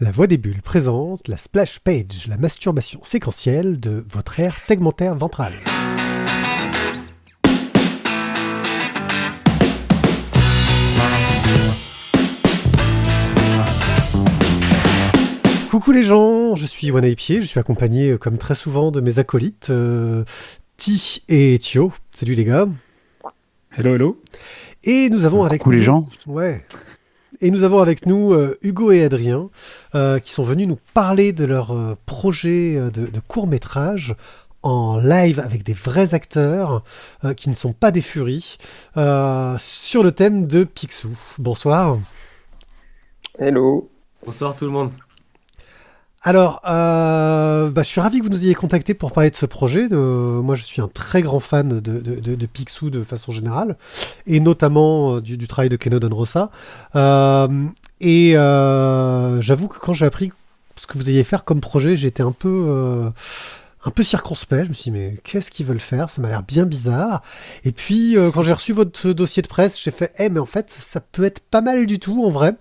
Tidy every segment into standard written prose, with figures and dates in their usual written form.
La Voix des Bulles présente la splash page, la masturbation séquentielle de votre aire tegmentaire ventrale. Coucou les gens, je suis Wanaipier, je suis accompagné comme très souvent de mes acolytes Ti et Thio. Salut les gars. Hello, hello. Et nous avons avec Coucou nous... les gens. Ouais. Et nous avons avec nous Hugo et Adrien qui sont venus nous parler de leur projet de court-métrage en live avec des vrais acteurs qui ne sont pas des furies sur le thème de Picsou. Bonsoir. Hello. Bonsoir tout le monde. Alors, je suis ravi que vous nous ayez contacté pour parler de ce projet. Moi, je suis un très grand fan de Picsou de façon générale, et notamment du travail de Keno Rosa. J'avoue que quand j'ai appris ce que vous alliez faire comme projet, j'étais un peu circonspect. Je me suis dit, mais qu'est-ce qu'ils veulent faire? Ça m'a l'air bien bizarre. Et puis, quand j'ai reçu votre dossier de presse, j'ai fait, mais en fait, ça peut être pas mal du tout, en vrai.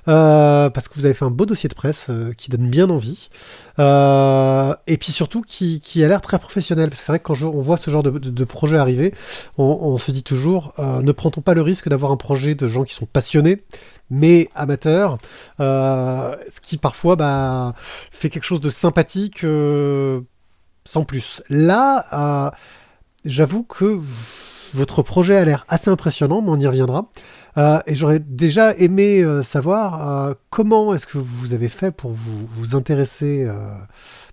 Parce que vous avez fait un beau dossier de presse qui donne bien envie. Et puis surtout, qui a l'air très professionnel. Parce que c'est vrai que quand on voit ce genre de projet arriver, on se dit toujours, ne prend-on pas le risque d'avoir un projet de gens qui sont passionnés, mais amateurs, ce qui parfois fait quelque chose de sympathique sans plus. Là, j'avoue que votre projet a l'air assez impressionnant, mais on y reviendra. Et j'aurais déjà aimé savoir comment est-ce que vous avez fait pour vous intéresser,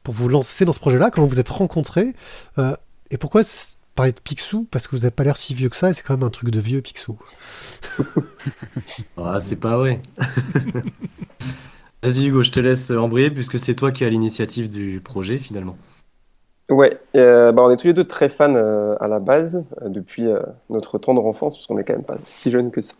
pour vous lancer dans ce projet-là, comment vous êtes rencontrés, et pourquoi parler de Picsou, parce que vous n'avez pas l'air si vieux que ça, et c'est quand même un truc de vieux Picsou. Ah, c'est pas vrai. Vas-y Hugo, je te laisse embrayer puisque c'est toi qui as l'initiative du projet finalement. Ouais, on est tous les deux très fans à la base, depuis notre tendre enfance, parce qu'on est quand même pas si jeunes que ça.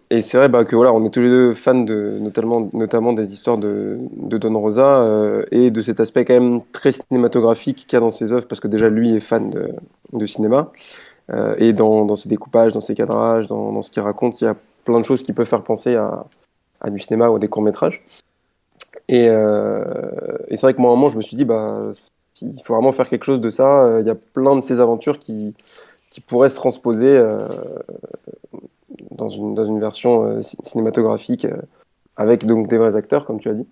Et c'est vrai que voilà, on est tous les deux fans notamment des histoires de Don Rosa et de cet aspect quand même très cinématographique qu'il y a dans ses œuvres, parce que déjà lui est fan de cinéma, et dans ses découpages, dans ses cadrages, dans ce qu'il raconte, il y a plein de choses qui peuvent faire penser à du cinéma ou à des courts-métrages. Et c'est vrai que moi, à un moment, je me suis dit, il faut vraiment faire quelque chose de ça. Il y a plein de ces aventures qui pourraient se transposer dans une version cinématographique avec donc des vrais acteurs, comme tu as dit.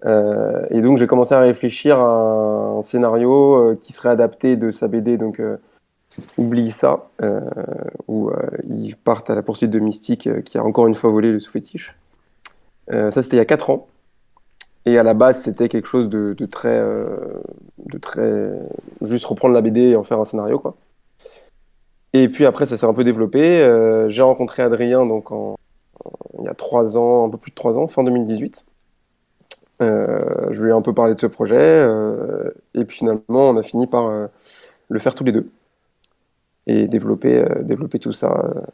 Et donc, j'ai commencé à réfléchir à un scénario qui serait adapté de sa BD, donc Oublie ça, où ils partent à la poursuite de Mystique, qui a encore une fois volé le sous-fétiche. Ça, c'était il y a 4 ans. Et à la base, c'était quelque chose de très juste reprendre la BD et en faire un scénario, quoi. Et puis après, ça s'est un peu développé. J'ai rencontré Adrien il y a 3 ans, un peu plus de 3 ans, fin 2018. Je lui ai un peu parlé de ce projet. Et puis finalement, on a fini par le faire tous les deux. Et développer tout ça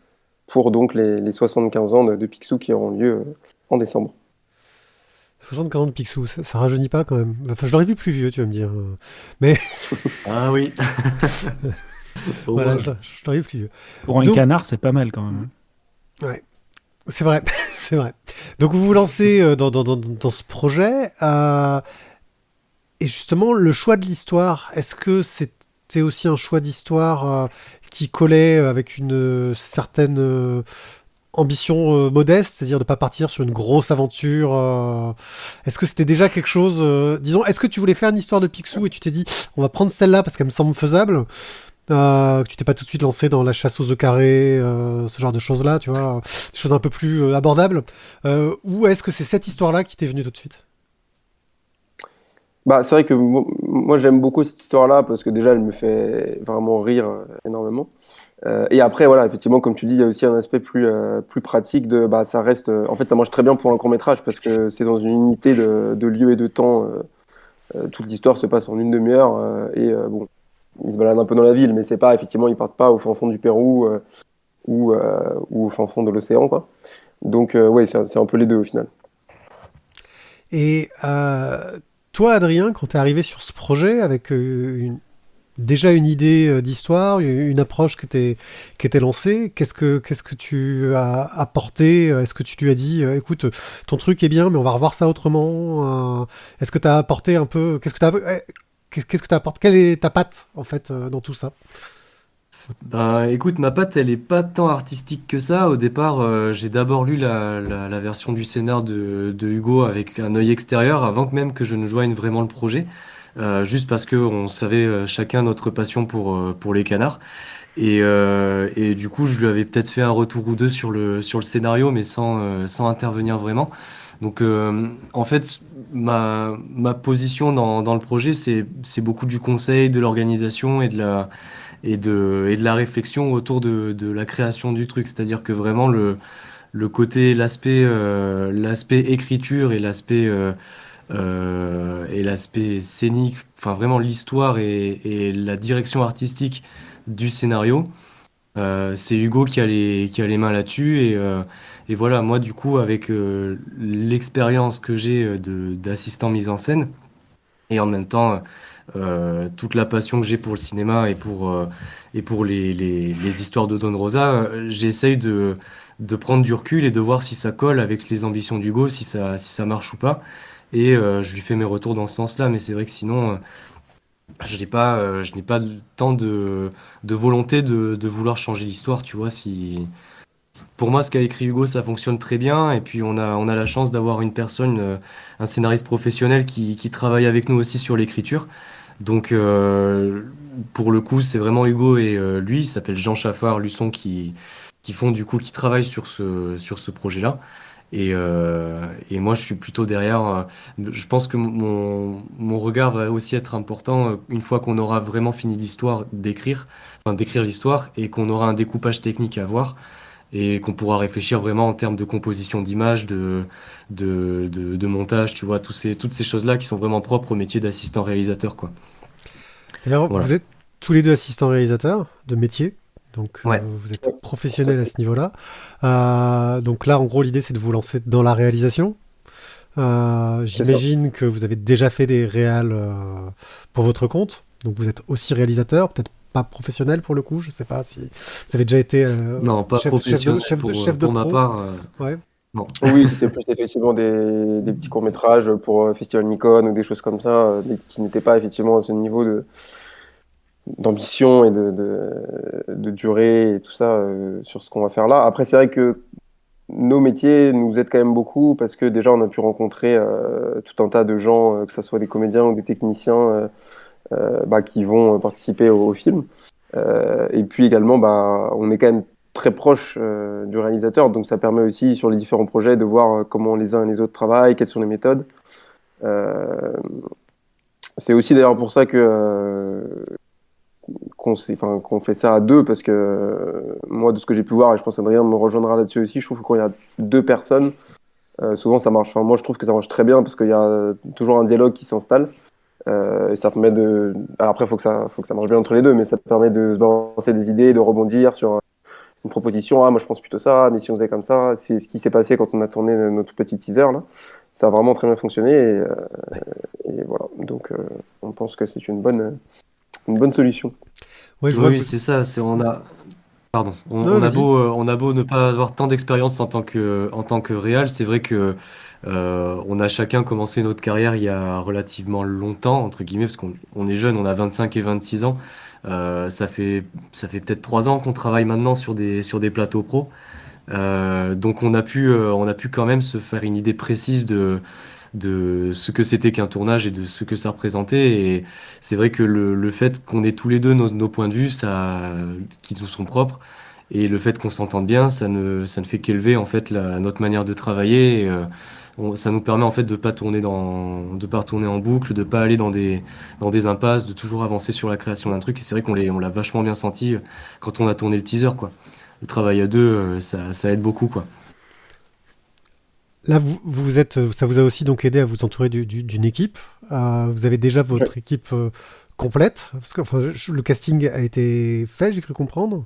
pour donc les 75 ans de Picsou qui auront lieu en décembre. 60-40 Picsou, ça rajeunit pas quand même. Enfin, je l'aurais vu plus vieux, tu vas me dire. Mais Ah oui. voilà, je l'aurais vu plus vieux. Pour un canard, c'est pas mal quand même. Ouais, c'est vrai, c'est vrai. Donc vous vous lancez dans ce projet. Et justement, le choix de l'histoire, est-ce que c'était aussi un choix d'histoire qui collait avec une certaine ambition modeste, c'est-à-dire de ne pas partir sur une grosse aventure Est-ce que c'était déjà quelque chose disons, est-ce que tu voulais faire une histoire de Picsou et tu t'es dit, on va prendre celle-là parce qu'elle me semble faisable, que tu t'es pas tout de suite lancé dans la chasse aux œufs carrés, ce genre de choses-là, tu vois, des choses un peu plus abordables, ou est-ce que c'est cette histoire-là qui t'est venue tout de suite? C'est vrai que moi j'aime beaucoup cette histoire-là parce que déjà elle me fait vraiment rire énormément. Et après voilà, effectivement comme tu dis, il y a aussi un aspect plus pratique ça reste en fait ça marche très bien pour un court-métrage parce que c'est dans une unité de lieu et de temps. Toute l'histoire se passe en une demi-heure ils se baladent un peu dans la ville, mais c'est pas effectivement ils partent pas au fin fond du Pérou ou au fin fond de l'océan, quoi. Donc ouais, c'est un peu les deux au final. Et toi, Adrien, quand tu es arrivé sur ce projet avec déjà une idée d'histoire, une approche qui était lancée. Qu'est-ce que tu as apporté? Est-ce que tu lui as dit, écoute, ton truc est bien, mais on va revoir ça autrement? Est-ce que tu as apporté un peu, qu'est-ce que tu apportes? Quelle est ta patte, en fait, dans tout ça? Ben, écoute, ma patte, elle est pas tant artistique que ça. Au départ, j'ai d'abord lu la version du scénar de Hugo avec un œil extérieur avant que même que je ne joigne vraiment le projet. Juste parce que on savait chacun notre passion pour les canards. Et du coup, je lui avais peut-être fait un retour ou deux sur le scénario, mais sans intervenir vraiment. Donc, en fait, ma position dans le projet, c'est beaucoup du conseil, de l'organisation et de la réflexion autour de la création du truc. C'est-à-dire que vraiment, le côté, l'aspect écriture et l'aspect scénique, enfin vraiment l'histoire et la direction artistique du scénario. C'est Hugo qui a les mains là-dessus et voilà, moi du coup avec l'expérience que j'ai d'assistant mise en scène et en même temps toute la passion que j'ai pour le cinéma et pour les histoires de Don Rosa, j'essaye de prendre du recul et de voir si ça colle avec les ambitions d'Hugo, si ça marche ou pas. Et je lui fais mes retours dans ce sens-là, mais c'est vrai que sinon, je n'ai pas tant de volonté de vouloir changer l'histoire, tu vois. Pour moi, ce qu'a écrit Hugo, ça fonctionne très bien. Et puis, on a la chance d'avoir une personne, un scénariste professionnel qui travaille avec nous aussi sur l'écriture. Donc, pour le coup, c'est vraiment Hugo et lui, il s'appelle Jean Chaffard-Luçon, qui travaillent sur ce projet-là. Et moi, je suis plutôt derrière. Je pense que mon regard va aussi être important une fois qu'on aura vraiment fini l'histoire d'écrire l'histoire et qu'on aura un découpage technique à voir et qu'on pourra réfléchir vraiment en termes de composition d'image, de montage, tu vois, toutes ces choses-là qui sont vraiment propres au métier d'assistant réalisateur, quoi. Alors, Voilà. vous êtes tous les deux assistants réalisateurs de métier, donc Ouais. vous êtes professionnels à ce niveau-là. Donc là, en gros, l'idée, c'est de vous lancer dans la réalisation. C'est ça. J'imagine que vous avez déjà fait des réals pour votre compte, donc vous êtes aussi réalisateur, peut-être pas professionnel pour le coup, je sais pas si vous avez déjà été Non, pas professionnel chef de pour ma pro. part. Ouais. Non. Oui, c'était plus effectivement des petits courts-métrages pour Festival Nikon ou des choses comme ça, mais qui n'étaient pas effectivement à ce niveau d'ambition et de durée et tout ça sur ce qu'on va faire là. Après, c'est vrai que nos métiers nous aident quand même beaucoup parce que déjà, on a pu rencontrer tout un tas de gens, que ce soit des comédiens ou des techniciens bah, qui vont participer au film. Et puis également, bah, on est quand même très proche du réalisateur, donc ça permet aussi sur les différents projets de voir comment les uns et les autres travaillent, quelles sont les méthodes. Euh, c'est aussi d'ailleurs pour ça que qu'on fait ça à deux, parce que moi, de ce que j'ai pu voir, et je pense qu'Adrien me rejoindra là-dessus aussi, je trouve que quand il y a deux personnes, souvent ça marche. Enfin, moi, je trouve que ça marche très bien parce qu'il y a toujours un dialogue qui s'installe. Et ça permet de. Alors après, faut que ça marche bien entre les deux, mais ça permet de se balancer des idées, de rebondir sur une proposition. Ah, moi, je pense plutôt ça, mais si on faisait comme ça, c'est ce qui s'est passé quand on a tourné notre petit teaser là. Ça a vraiment très bien fonctionné et voilà. Donc, on pense que c'est une bonne solution. Ouais, je Oui, vois que oui, c'est ça. Pardon. On, non, on a vas-y. beau, euh, on a beau ne pas avoir tant d'expérience en tant que réal, c'est vrai que on a chacun commencé notre carrière il y a relativement longtemps, entre guillemets, parce qu'on est jeune, on a 25 et 26 ans. Ça fait peut-être 3 ans qu'on travaille maintenant sur des plateaux pro. Donc on a pu quand même se faire une idée précise de ce que c'était qu'un tournage et de ce que ça représentait. Et c'est vrai que le fait qu'on ait tous les deux nos points de vue, qui nous sont propres, et le fait qu'on s'entende bien, ça ne fait qu'élever en fait notre manière de travailler. Et, ça nous permet en fait de pas tourner en boucle, de pas aller dans des impasses, de toujours avancer sur la création d'un truc. Et c'est vrai qu'on l'a vachement bien senti quand on a tourné le teaser, quoi. Le travail à deux, ça aide beaucoup, quoi. Là, vous êtes, ça vous a aussi donc aidé à vous entourer d'une équipe. Vous avez déjà Ouais. votre équipe complète, parce que enfin, le casting a été fait, j'ai cru comprendre.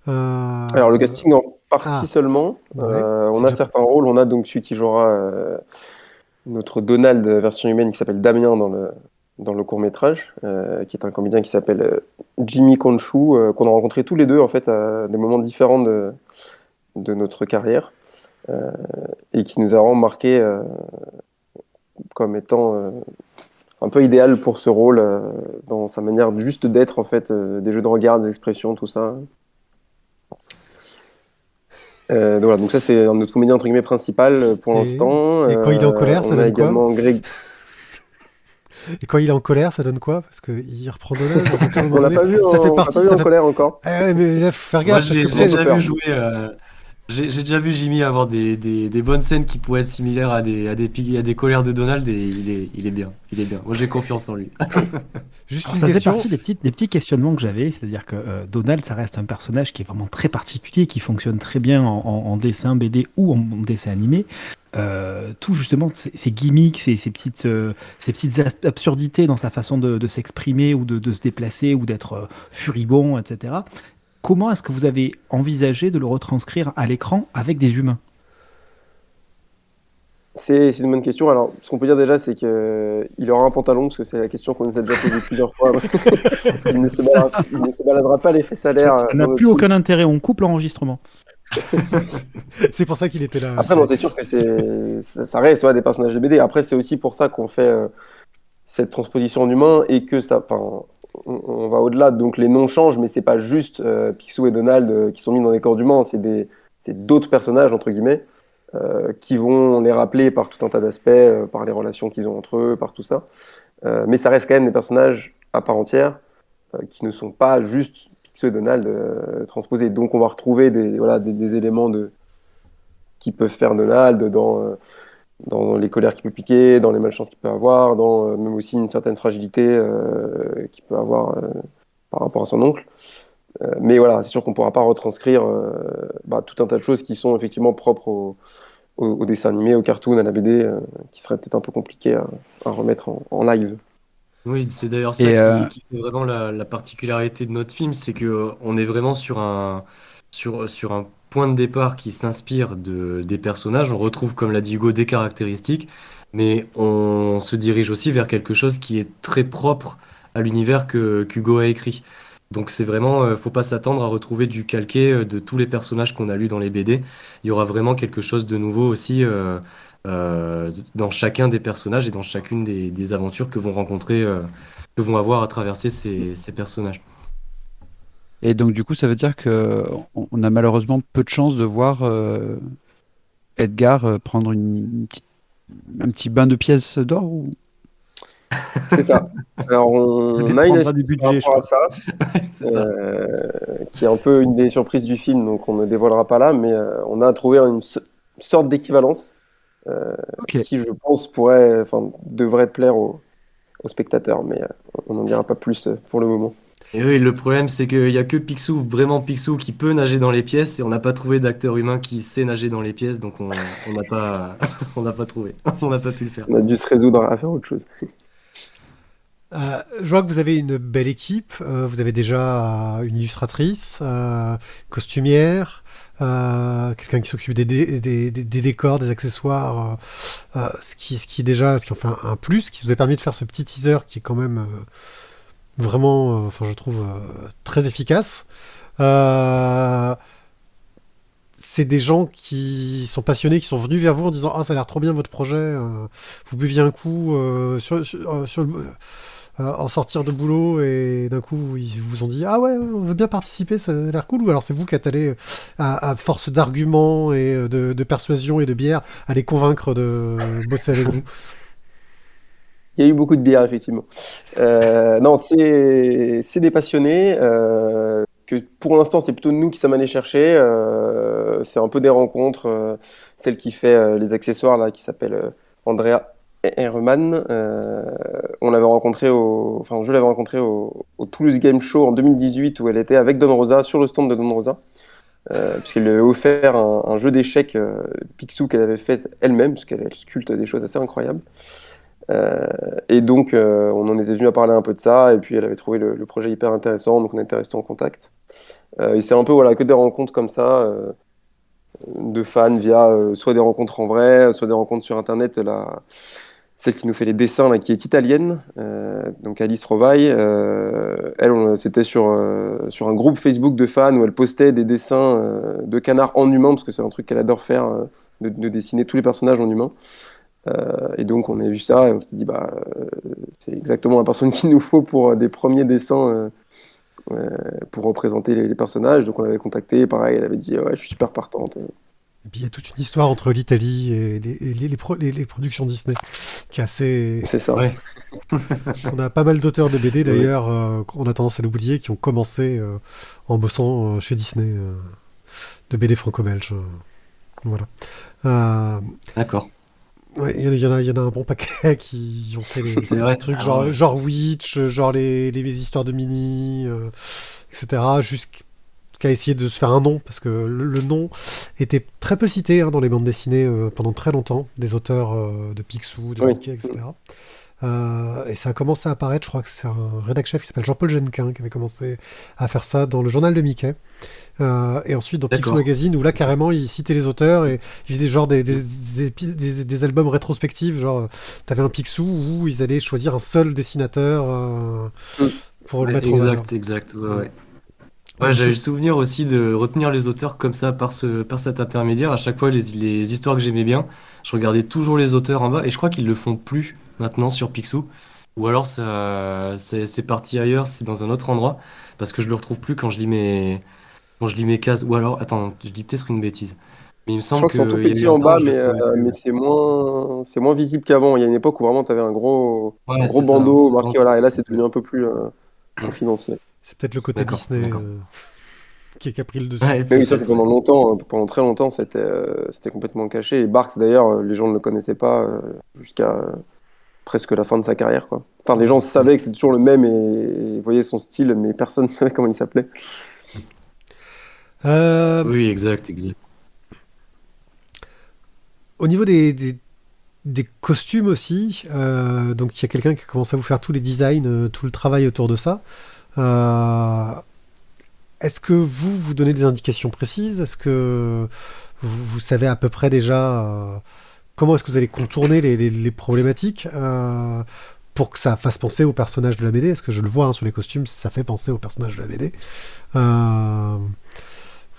Alors, le Euh, casting en partie ah, seulement. ouais, c'est On a déjà. certains rôles. On a donc celui qui jouera notre Donald version humaine qui s'appelle Damien dans le court-métrage, qui est un comédien qui s'appelle Jimmy Konshu, qu'on a rencontré tous les deux en fait à des moments différents de notre carrière, euh, et qui nous a vraiment marqué comme étant un peu idéal pour ce rôle, dans sa manière juste d'être en fait, des jeux de regard, des expressions, tout ça. Donc voilà, donc ça c'est notre comédien entre guillemets principal pour Et- l'instant. et quand il est en colère, ça on a donne quoi également Greg. Et quand il est en colère, ça donne quoi? Parce qu'il reprend Donald. Donc à un moment On l'a donné, pas vu, ça fait on l'a partie. pas vu Ça en fait... colère encore. Ah ouais, mais là, faut faire Moi, gaffe parce que j'ai j'ai déjà déjà peur. vu jouer. J'ai déjà vu Jimmy avoir des bonnes scènes qui pourraient être similaires à des colères de Donald et il est bien. Il est bien. Moi, j'ai confiance en lui. juste Alors, une ça faisait question. partie des petits questionnements que j'avais, c'est-à-dire que Donald, ça reste un personnage qui est vraiment très particulier, qui fonctionne très bien en dessin BD ou en dessin animé. Tout justement, ces gimmicks, ces petites absurdités dans sa façon de s'exprimer ou de se déplacer ou d'être furibond, etc. Comment est-ce que vous avez envisagé de le retranscrire à l'écran avec des humains? C'est une bonne question. Alors, ce qu'on peut dire déjà, c'est qu'il aura un pantalon, parce que c'est la question qu'on nous a déjà posée plusieurs fois. Il ne se baladera pas les fesses à l'air Ça dans n'a notre plus film. aucun intérêt, on coupe l'enregistrement. C'est pour ça qu'il était là. Après, bon, c'est sûr que ça reste ouais, des personnages de BD. Après, c'est aussi pour ça qu'on fait cette transposition en humain et que ça, enfin, on va au-delà. Donc, les noms changent, mais c'est pas juste Picsou et Donald qui sont mis dans les corps d'humains. C'est d'autres personnages entre guillemets qui vont les rappeler par tout un tas d'aspects, par les relations qu'ils ont entre eux, par tout ça. Mais ça reste quand même des personnages à part entière qui ne sont pas juste Picsou et Donald transposés. Donc, on va retrouver voilà, des éléments qui peuvent faire Donald dans les colères qu'il peut piquer, dans les malchances qu'il peut avoir, dans même aussi une certaine fragilité qu'il peut avoir par rapport à son oncle. Mais voilà, c'est sûr qu'on ne pourra pas retranscrire tout un tas de choses qui sont effectivement propres au dessin animé, au cartoon, à la BD, qui serait peut-être un peu compliqué à remettre en live. Oui, c'est d'ailleurs ça Et qui fait vraiment la particularité de notre film, c'est que on est vraiment sur un point de départ qui s'inspire des personnages. On retrouve, comme l'a dit Hugo, des caractéristiques, mais on se dirige aussi vers quelque chose qui est très propre à l'univers qu'Hugo a écrit. Donc c'est vraiment, faut pas s'attendre à retrouver du calqué de tous les personnages qu'on a lus dans les BD. Il y aura vraiment quelque chose de nouveau aussi. Dans chacun des personnages et dans chacune des aventures que vont rencontrer, que vont avoir à traverser ces personnages. Et donc, du coup, ça veut dire que on a malheureusement peu de chances de voir Edgar prendre un petit bain de pièces d'or ou... C'est ça. Alors, on a une dépendra du excuse par budget, je rapport à crois. ça, C'est ça. qui est un peu une des surprises du film, donc on ne dévoilera pas là, mais on a trouvé une sorte d'équivalence Ok. qui, je pense, devrait plaire aux spectateurs, mais on n'en dira pas plus pour le moment. Et oui, le problème, c'est qu'il y a que Picsou, vraiment Picsou, qui peut nager dans les pièces et on n'a pas trouvé d'acteur humain qui sait nager dans les pièces, donc on n'a pas, on n'a pas trouvé. On n'a pas pu le faire. On a dû se résoudre à faire autre chose. Je vois que vous avez une belle équipe. Vous avez déjà une illustratrice, costumière, quelqu'un qui s'occupe des décors, des accessoires, ce qui en fait un plus, qui vous a permis de faire ce petit teaser qui est quand même vraiment, enfin je trouve très efficace. Euh, c'est des gens qui sont passionnés, qui sont venus vers vous en disant ah ça a l'air trop bien votre projet. Vous buviez un coup en sortir de boulot et d'un coup ils vous ont dit ah ouais on veut bien participer ça a l'air cool ou alors c'est vous qui êtes allé à force d'arguments et de persuasion et de bière à les convaincre de bosser avec vous. Il y a eu beaucoup de bière, effectivement. Non, c'est des passionnés. Que pour l'instant, c'est plutôt nous qui sommes allés chercher. C'est un peu des rencontres. Celle qui fait les accessoires, là, qui s'appelle Andrea Herman. On l'avait rencontrée enfin, je l'avais rencontrée au Toulouse Game Show en 2018 où elle était avec Don Rosa, sur le stand de Don Rosa. Puisqu'elle lui avait offert un jeu d'échecs Picsou qu'elle avait fait elle-même, parce qu'elle sculpte des choses assez incroyables. Et donc, on en était venu à parler un peu de ça, et puis elle avait trouvé le projet hyper intéressant, donc on était resté en contact. Et c'est un peu voilà, que des rencontres comme ça, de fans via soit des rencontres en vrai, soit des rencontres sur Internet. celle qui nous fait les dessins, là, qui est italienne, donc Alice Rovaille. C'était sur un groupe Facebook de fans où elle postait des dessins de canards en humain, parce que c'est un truc qu'elle adore faire, de dessiner tous les personnages en humain. Et donc on a vu ça et on s'est dit, c'est exactement la personne qu'il nous faut pour des premiers dessins pour représenter les personnages. Donc on l'avait contacté, pareil, elle avait dit, ouais, je suis super partante. Et puis il y a toute une histoire entre l'Italie et les productions Disney qui est assez. C'est ça. Ouais. On a pas mal d'auteurs de BD Ouais. d'ailleurs, on a tendance à l'oublier, qui ont commencé en bossant chez Disney, de BD franco-belge. Voilà. Euh, D'accord. ouais, il y en a un bon paquet qui ont fait C'est vrai. des trucs Ah genre, ouais. genre Witch, genre les histoires de Mini, etc. Jusqu'à essayer de se faire un nom, parce que le nom était très peu cité dans les bandes dessinées pendant très longtemps, des auteurs de Picsou, de Oui. Mickey, etc. Et ça a commencé à apparaître, je crois que c'est un rédac-chef qui s'appelle Jean-Paul Genquin qui avait commencé à faire ça dans le journal de Mickey. Et ensuite dans Picsou D'accord. Magazine, où là carrément il citait les auteurs et il faisait genre des albums rétrospectifs. Genre, t'avais un Picsou où ils allaient choisir un seul dessinateur Mm. pour le Ouais, mettre en valeur. exact. Ouais, Ouais. ouais. Ouais, Des j'avais le choses- souvenir aussi de retenir les auteurs comme ça par cet intermédiaire. À chaque fois, les histoires que j'aimais bien, je regardais toujours les auteurs en bas et je crois qu'ils le font plus maintenant sur Picsou. Ou alors c'est parti ailleurs, c'est dans un autre endroit parce que je le retrouve plus quand je lis mes cases. Ou alors, attends, je dis peut-être une bêtise. Mais il me Je semble crois qu'ils sont tout qu'il y a petits eu un en temps bas, où je les retrouvais plus. mais Ouais, c'est moins visible qu'avant. Il y a une époque où vraiment tu avais un ouais, gros c'est ça. bandeau Avant, marqué, voilà, et c'était là plus. c'est devenu un peu plus confidentiel. C'est peut-être le côté D'accord, Disney d'accord. qui a pris le dessus. Ouais, Mais oui, ça fait peut-être, ouais. pendant longtemps, pendant très longtemps, c'était complètement caché. Et Barks d'ailleurs, les gens ne le connaissaient pas jusqu'à presque la fin de sa carrière, quoi. Enfin, les gens savaient que c'était toujours le même et voyaient son style, mais personne ne savait comment il s'appelait. Euh, Oui, exact. Au niveau des costumes aussi, donc il y a quelqu'un qui a commencé à vous faire tous les designs, tout le travail autour de ça. Euh, Est-ce que vous donnez des indications précises? Est-ce que vous savez à peu près déjà comment est-ce que vous allez contourner les problématiques pour que ça fasse penser au personnage de la BD? Est-ce que je le vois sur les costumes, ça fait penser au personnage de la BD? Euh,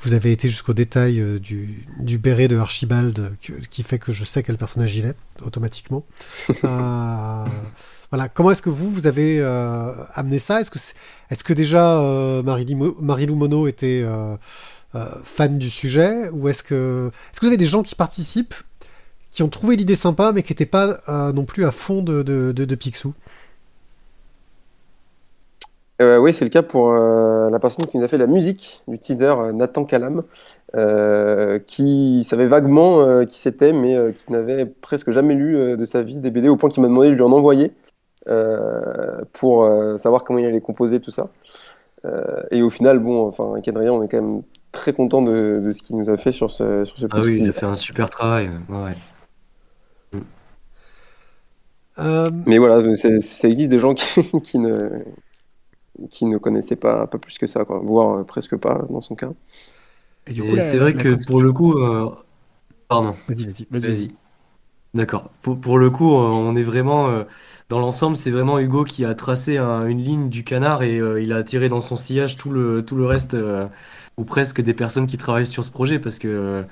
Vous avez été jusqu'au détail du béret de Archibald qui fait que je sais quel personnage il est automatiquement. Euh, voilà. Comment est-que vous avez amené ça? Est-ce que déjà Marie-Lou Monod était fan du sujet? Ou est-ce que vous avez des gens qui participent, qui ont trouvé l'idée sympa, mais qui n'étaient pas non plus à fond de Picsou? Oui, c'est le cas pour la personne qui nous a fait la musique du teaser, Nathan Calam, qui savait vaguement qui c'était, mais qui n'avait presque jamais lu de sa vie des BD, au point qu'il m'a demandé de lui en envoyer pour savoir comment il allait composer tout ça. Et au final, bon, enfin, avec Adrien, on est quand même très content de ce qu'il nous a fait sur ce Ah petit oui, il teaser. a fait un super travail. Ouais. Mm. Euh, Mais voilà, ça existe des gens qui ne connaissaient pas plus que ça, quoi, voire presque pas dans son cas. Et du coup, Et c'est vrai la que pour le coup, pardon, Vas-y. vas-y. D'accord. Pour le coup, on est vraiment dans l'ensemble, c'est vraiment Hugo qui a tracé une ligne du canard et il a attiré dans son sillage tout le reste ou presque des personnes qui travaillent sur ce projet parce que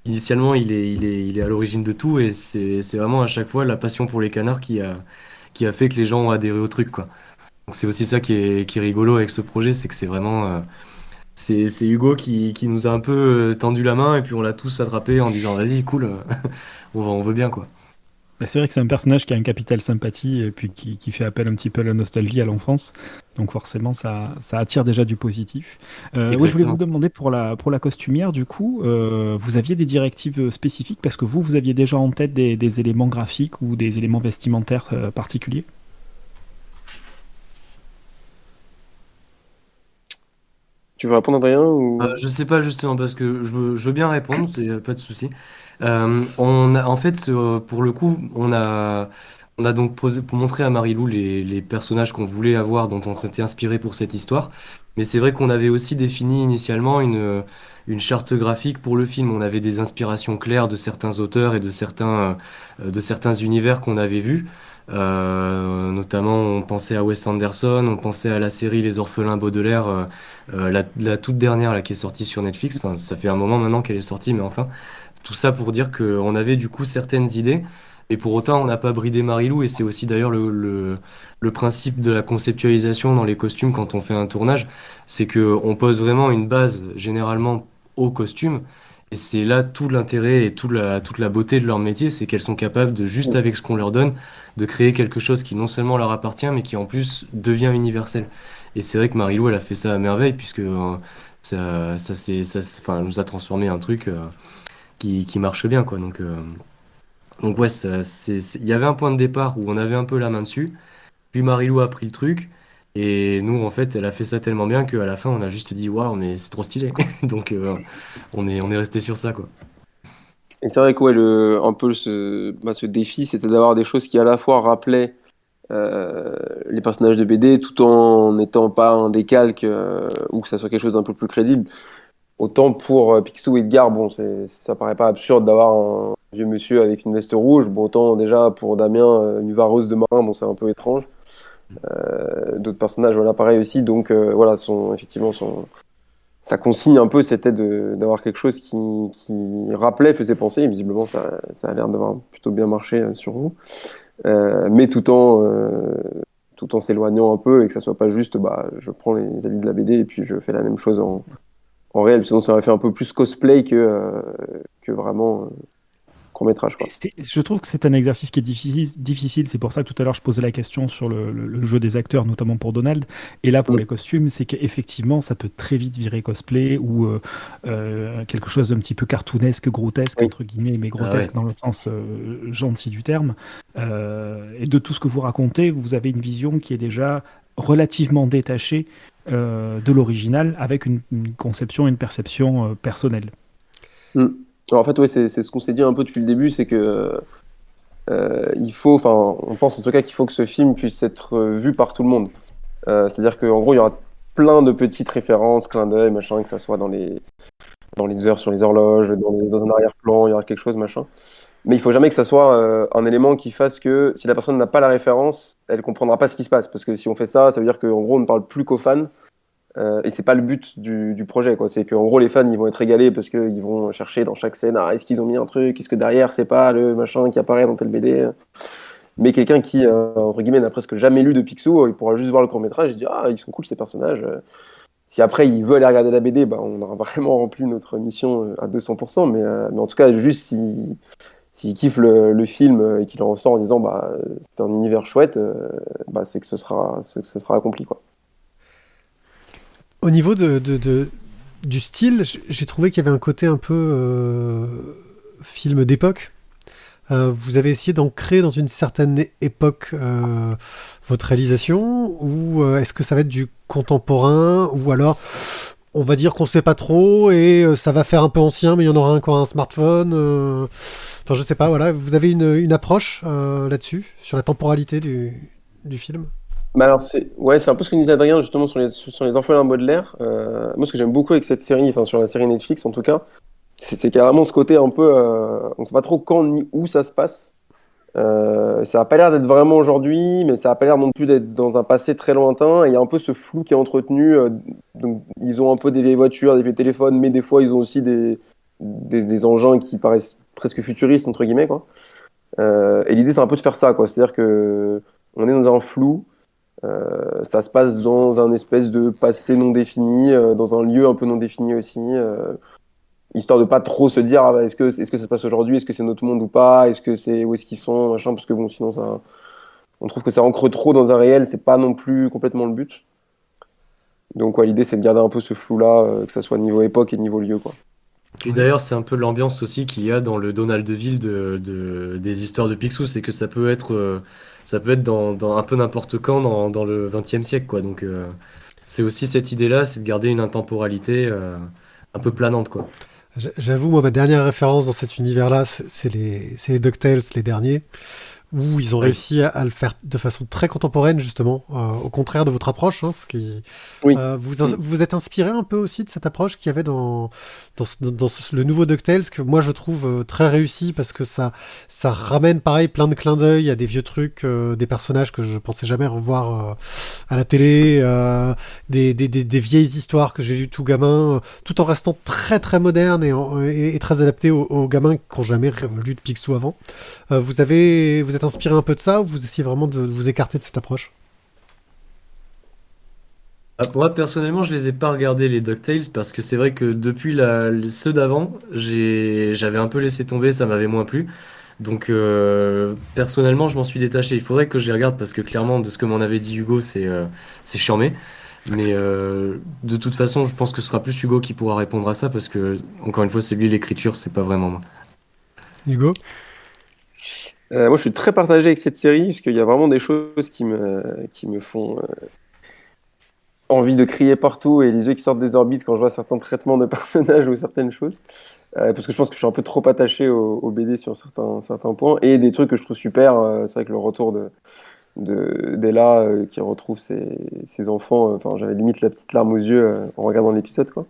initialement il est à l'origine de tout et c'est vraiment à chaque fois la passion pour les canards qui a fait que les gens ont adhéré au truc quoi. Donc c'est aussi ça qui est rigolo avec ce projet, c'est que c'est vraiment c'est Hugo qui nous a un peu tendu la main et puis on l'a tous attrapé en disant vas-y cool, on veut bien quoi. Bah, c'est vrai que c'est un personnage qui a un capital sympathie et puis qui fait appel un petit peu à la nostalgie, à l'enfance. Donc forcément, ça attire déjà du positif. Oui, je voulais vous Exactement. demander pour la costumière, du coup, vous aviez des directives spécifiques parce que vous aviez déjà en tête des éléments graphiques ou des éléments vestimentaires particuliers? Tu veux répondre, Adrien, ou... Je sais pas justement parce que je veux bien répondre, c'est pas de souci. En fait, pour le coup, On a donc posé, pour montrer à Marilou les personnages qu'on voulait avoir, dont on s'était inspiré pour cette histoire. Mais c'est vrai qu'on avait aussi défini initialement une charte graphique pour le film. On avait des inspirations claires de certains auteurs et de certains univers qu'on avait vus. Notamment, on pensait à Wes Anderson, on pensait à la série Les Orphelins Baudelaire, la toute dernière là, qui est sortie sur Netflix. Enfin, ça fait un moment maintenant qu'elle est sortie, mais enfin, tout ça pour dire qu'on avait du coup certaines idées. Et pour autant, on n'a pas bridé Marilou, et c'est aussi d'ailleurs le principe de la conceptualisation dans les costumes quand on fait un tournage, c'est que on pose vraiment une base généralement aux costumes, et c'est là tout l'intérêt et toute la beauté de leur métier, c'est qu'elles sont capables de, juste avec ce qu'on leur donne, de créer quelque chose qui non seulement leur appartient, mais qui en plus devient universel. Et c'est vrai que Marilou, elle a fait ça à merveille, puisque enfin, elle nous a transformé un truc qui marche bien, quoi. Donc ouais, il y avait un point de départ où on avait un peu la main dessus, puis Marilou a pris le truc, et nous, en fait, elle a fait ça tellement bien qu'à la fin, on a juste dit, waouh, mais c'est trop stylé. Donc on est resté sur ça, quoi. Et c'est vrai que ouais, un peu ce défi, c'était d'avoir des choses qui à la fois rappelaient les personnages de BD tout en n'étant pas un décalque ou que ça soit quelque chose d'un peu plus crédible. Autant pour Picsou et Edgar, bon, ça paraît pas absurde d'avoir un vieux monsieur avec une veste rouge. Bon, autant déjà pour Damien, une varose de marin, bon, c'est un peu étrange. D'autres personnages, voilà, pareil aussi. Donc voilà, effectivement, sa consigne un peu, c'était d'avoir quelque chose qui rappelait, faisait penser. Et visiblement, ça a l'air d'avoir plutôt bien marché sur vous. Mais tout en s'éloignant un peu et que ça soit pas juste, bah, je prends les avis de la BD et puis je fais la même chose en réel. Sinon, ça aurait fait un peu plus cosplay que vraiment court-métrage, quoi. Je trouve que c'est un exercice qui est difficile. C'est pour ça que tout à l'heure je posais la question sur le jeu des acteurs, notamment pour Donald. Et là, pour les costumes, c'est qu'effectivement, ça peut très vite virer cosplay ou quelque chose d'un petit peu cartoonesque, grotesque, entre guillemets, mais grotesque dans le sens gentil du terme. Et de tout ce que vous racontez, vous avez une vision qui est déjà relativement détachée de l'original, avec une conception et une perception personnelle. Alors, en fait, ouais, c'est ce qu'on s'est dit un peu depuis le début, c'est que il faut, enfin, on pense en tout cas qu'il faut que ce film puisse être vu par tout le monde. C'est-à-dire qu'en gros, il y aura plein de petites références, clins d'œil, machin, que ça soit dans les heures sur les horloges, dans un arrière-plan, il y aura quelque chose, machin. Mais il faut jamais que ça soit un élément qui fasse que si la personne n'a pas la référence, elle comprendra pas ce qui se passe. Parce que si on fait ça, ça veut dire qu'en gros, on ne parle plus qu'aux fans. Et c'est pas le but du projet, quoi. C'est qu'en gros, les fans, ils vont être régalés parce qu'ils vont chercher dans chaque scène, est-ce qu'ils ont mis un truc, est-ce que derrière, c'est pas le machin qui apparaît dans tel BD. Mais quelqu'un qui, entre guillemets, n'a presque jamais lu de Picsou, il pourra juste voir le court-métrage et se dire, ah, ils sont cool ces personnages. Si après, il veut aller regarder la BD, bah, on aura vraiment rempli notre mission à 200%. Mais en tout cas, juste s'il kiffe le film et qu'il en ressort en disant, bah, c'est un univers chouette, bah, c'est que ce sera accompli, quoi. Au niveau du style, j'ai trouvé qu'il y avait un côté un peu film d'époque. Vous avez essayé d'ancrer dans une certaine époque votre réalisation, ou est-ce que ça va être du contemporain, ou alors on va dire qu'on sait pas trop et ça va faire un peu ancien, mais il y en aura un qui aura un smartphone. Enfin, je sais pas, voilà. Vous avez une approche là-dessus, sur la temporalité du film? Bah alors c'est un peu ce que disait Adrien justement sur les orphelins Baudelaire. Moi ce que j'aime beaucoup avec cette série, enfin sur la série Netflix en tout cas, c'est carrément ce côté un peu, on sait pas trop quand ni où ça se passe. Ça a pas l'air d'être vraiment aujourd'hui, mais ça a pas l'air non plus d'être dans un passé très lointain. Et il y a un peu ce flou qui est entretenu. Donc ils ont un peu des vieilles voitures, des vieux téléphones, mais des fois ils ont aussi des engins qui paraissent presque futuristes entre guillemets, quoi. Et l'idée c'est un peu de faire ça, quoi. C'est-à-dire que on est dans un flou. Ça se passe dans un espèce de passé non défini, dans un lieu un peu non défini aussi, histoire de pas trop se dire ah bah, est-ce que ça se passe aujourd'hui, est-ce que c'est notre monde ou pas, où est-ce qu'ils sont, machin, parce que bon sinon on trouve que ça ancre trop dans un réel, c'est pas non plus complètement le but. Donc ouais, l'idée c'est de garder un peu ce flou là, que ça soit niveau époque et niveau lieu, quoi. Puis d'ailleurs, c'est un peu l'ambiance aussi qu'il y a dans le Donaldville des histoires de Picsou, c'est que ça peut être dans un peu n'importe quand dans le XXe siècle, quoi. Donc c'est aussi cette idée-là, c'est de garder une intemporalité un peu planante, quoi. J'avoue, moi, ma dernière référence dans cet univers-là, c'est les DuckTales, les derniers, où ils ont Oui. réussi à le faire de façon très contemporaine, justement, au contraire de votre approche. Hein, Oui. vous êtes inspiré un peu aussi de cette approche qu'il y avait le nouveau DuckTales, que moi je trouve très réussi, parce que ça ramène pareil plein de clins d'œil à des vieux trucs, des personnages que je pensais jamais revoir à la télé, des vieilles histoires que j'ai lues tout gamin, tout en restant très très moderne et très adapté aux gamins qui n'ont jamais lu de Picsou avant. Vous êtes inspiré un peu de ça, ou vous essayez vraiment de vous écarter de cette approche? Ah, moi, personnellement, je les ai pas regardés, les DuckTales, parce que c'est vrai que depuis ceux d'avant, j'avais un peu laissé tomber, ça m'avait moins plu. Donc, personnellement, je m'en suis détaché. Il faudrait que je les regarde, parce que clairement, de ce que m'en avait dit Hugo, c'est charmé. Mais de toute façon, je pense que ce sera plus Hugo qui pourra répondre à ça, parce que, encore une fois, c'est lui l'écriture, c'est pas vraiment moi. Hugo? Moi, je suis très partagé avec cette série, parce qu'il y a vraiment des choses qui me font envie de crier partout et les yeux qui sortent des orbites quand je vois certains traitements de personnages ou certaines choses. Parce que je pense que je suis un peu trop attaché au BD sur certains points. Et des trucs que je trouve super, c'est vrai que le retour d'Ella qui retrouve ses enfants, enfin j'avais limite la petite larme aux yeux en regardant l'épisode, quoi.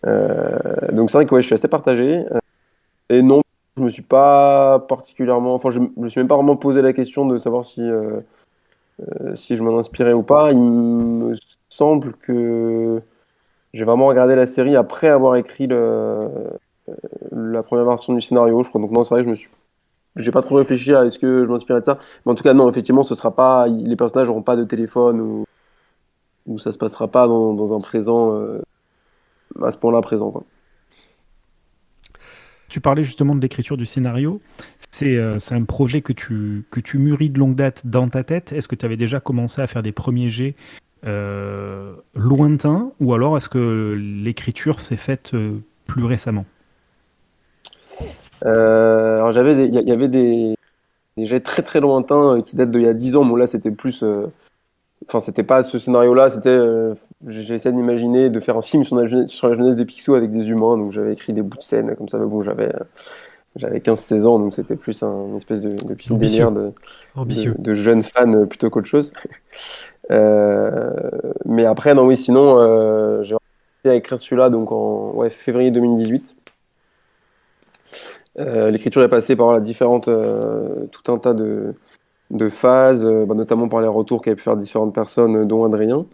Donc c'est vrai que ouais, je suis assez partagé. Et non, je me suis pas particulièrement, enfin je me suis même pas vraiment posé la question de savoir si je m'en inspirais ou pas. Il me semble que j'ai vraiment regardé la série après avoir écrit la première version du scénario, je crois. Donc non, c'est vrai que j'ai pas trop réfléchi à est-ce que je m'inspirais de ça. Mais en tout cas, non, effectivement, ce sera pas, les personnages n'auront pas de téléphone ou ça se passera pas dans un présent à ce point-là présent, quoi. Tu parlais justement de l'écriture du scénario. C'est un projet que tu mûris de longue date dans ta tête. Est-ce que tu avais déjà commencé à faire des premiers jets lointains, ou alors est-ce que l'écriture s'est faite plus récemment? Alors il y avait des jets très très lointains qui datent d'il y a 10 ans. Bon là, c'était plus, enfin c'était pas ce scénario-là. C'était, j'ai essayé de m'imaginer de faire un film sur la jeunesse de Picsou avec des humains. Donc j'avais écrit des bouts de scène comme ça. Mais bon, j'avais 15-16 ans, donc c'était plus une espèce de petit Ambitieux. délire de Ambitieux. jeunes fans plutôt qu'autre chose. Mais après, non, oui, sinon, j'ai commencé à écrire celui-là donc en ouais, février 2018. L'écriture est passée par voilà, tout un tas de phases, notamment par les retours qu'avaient pu faire différentes personnes, dont Adrien,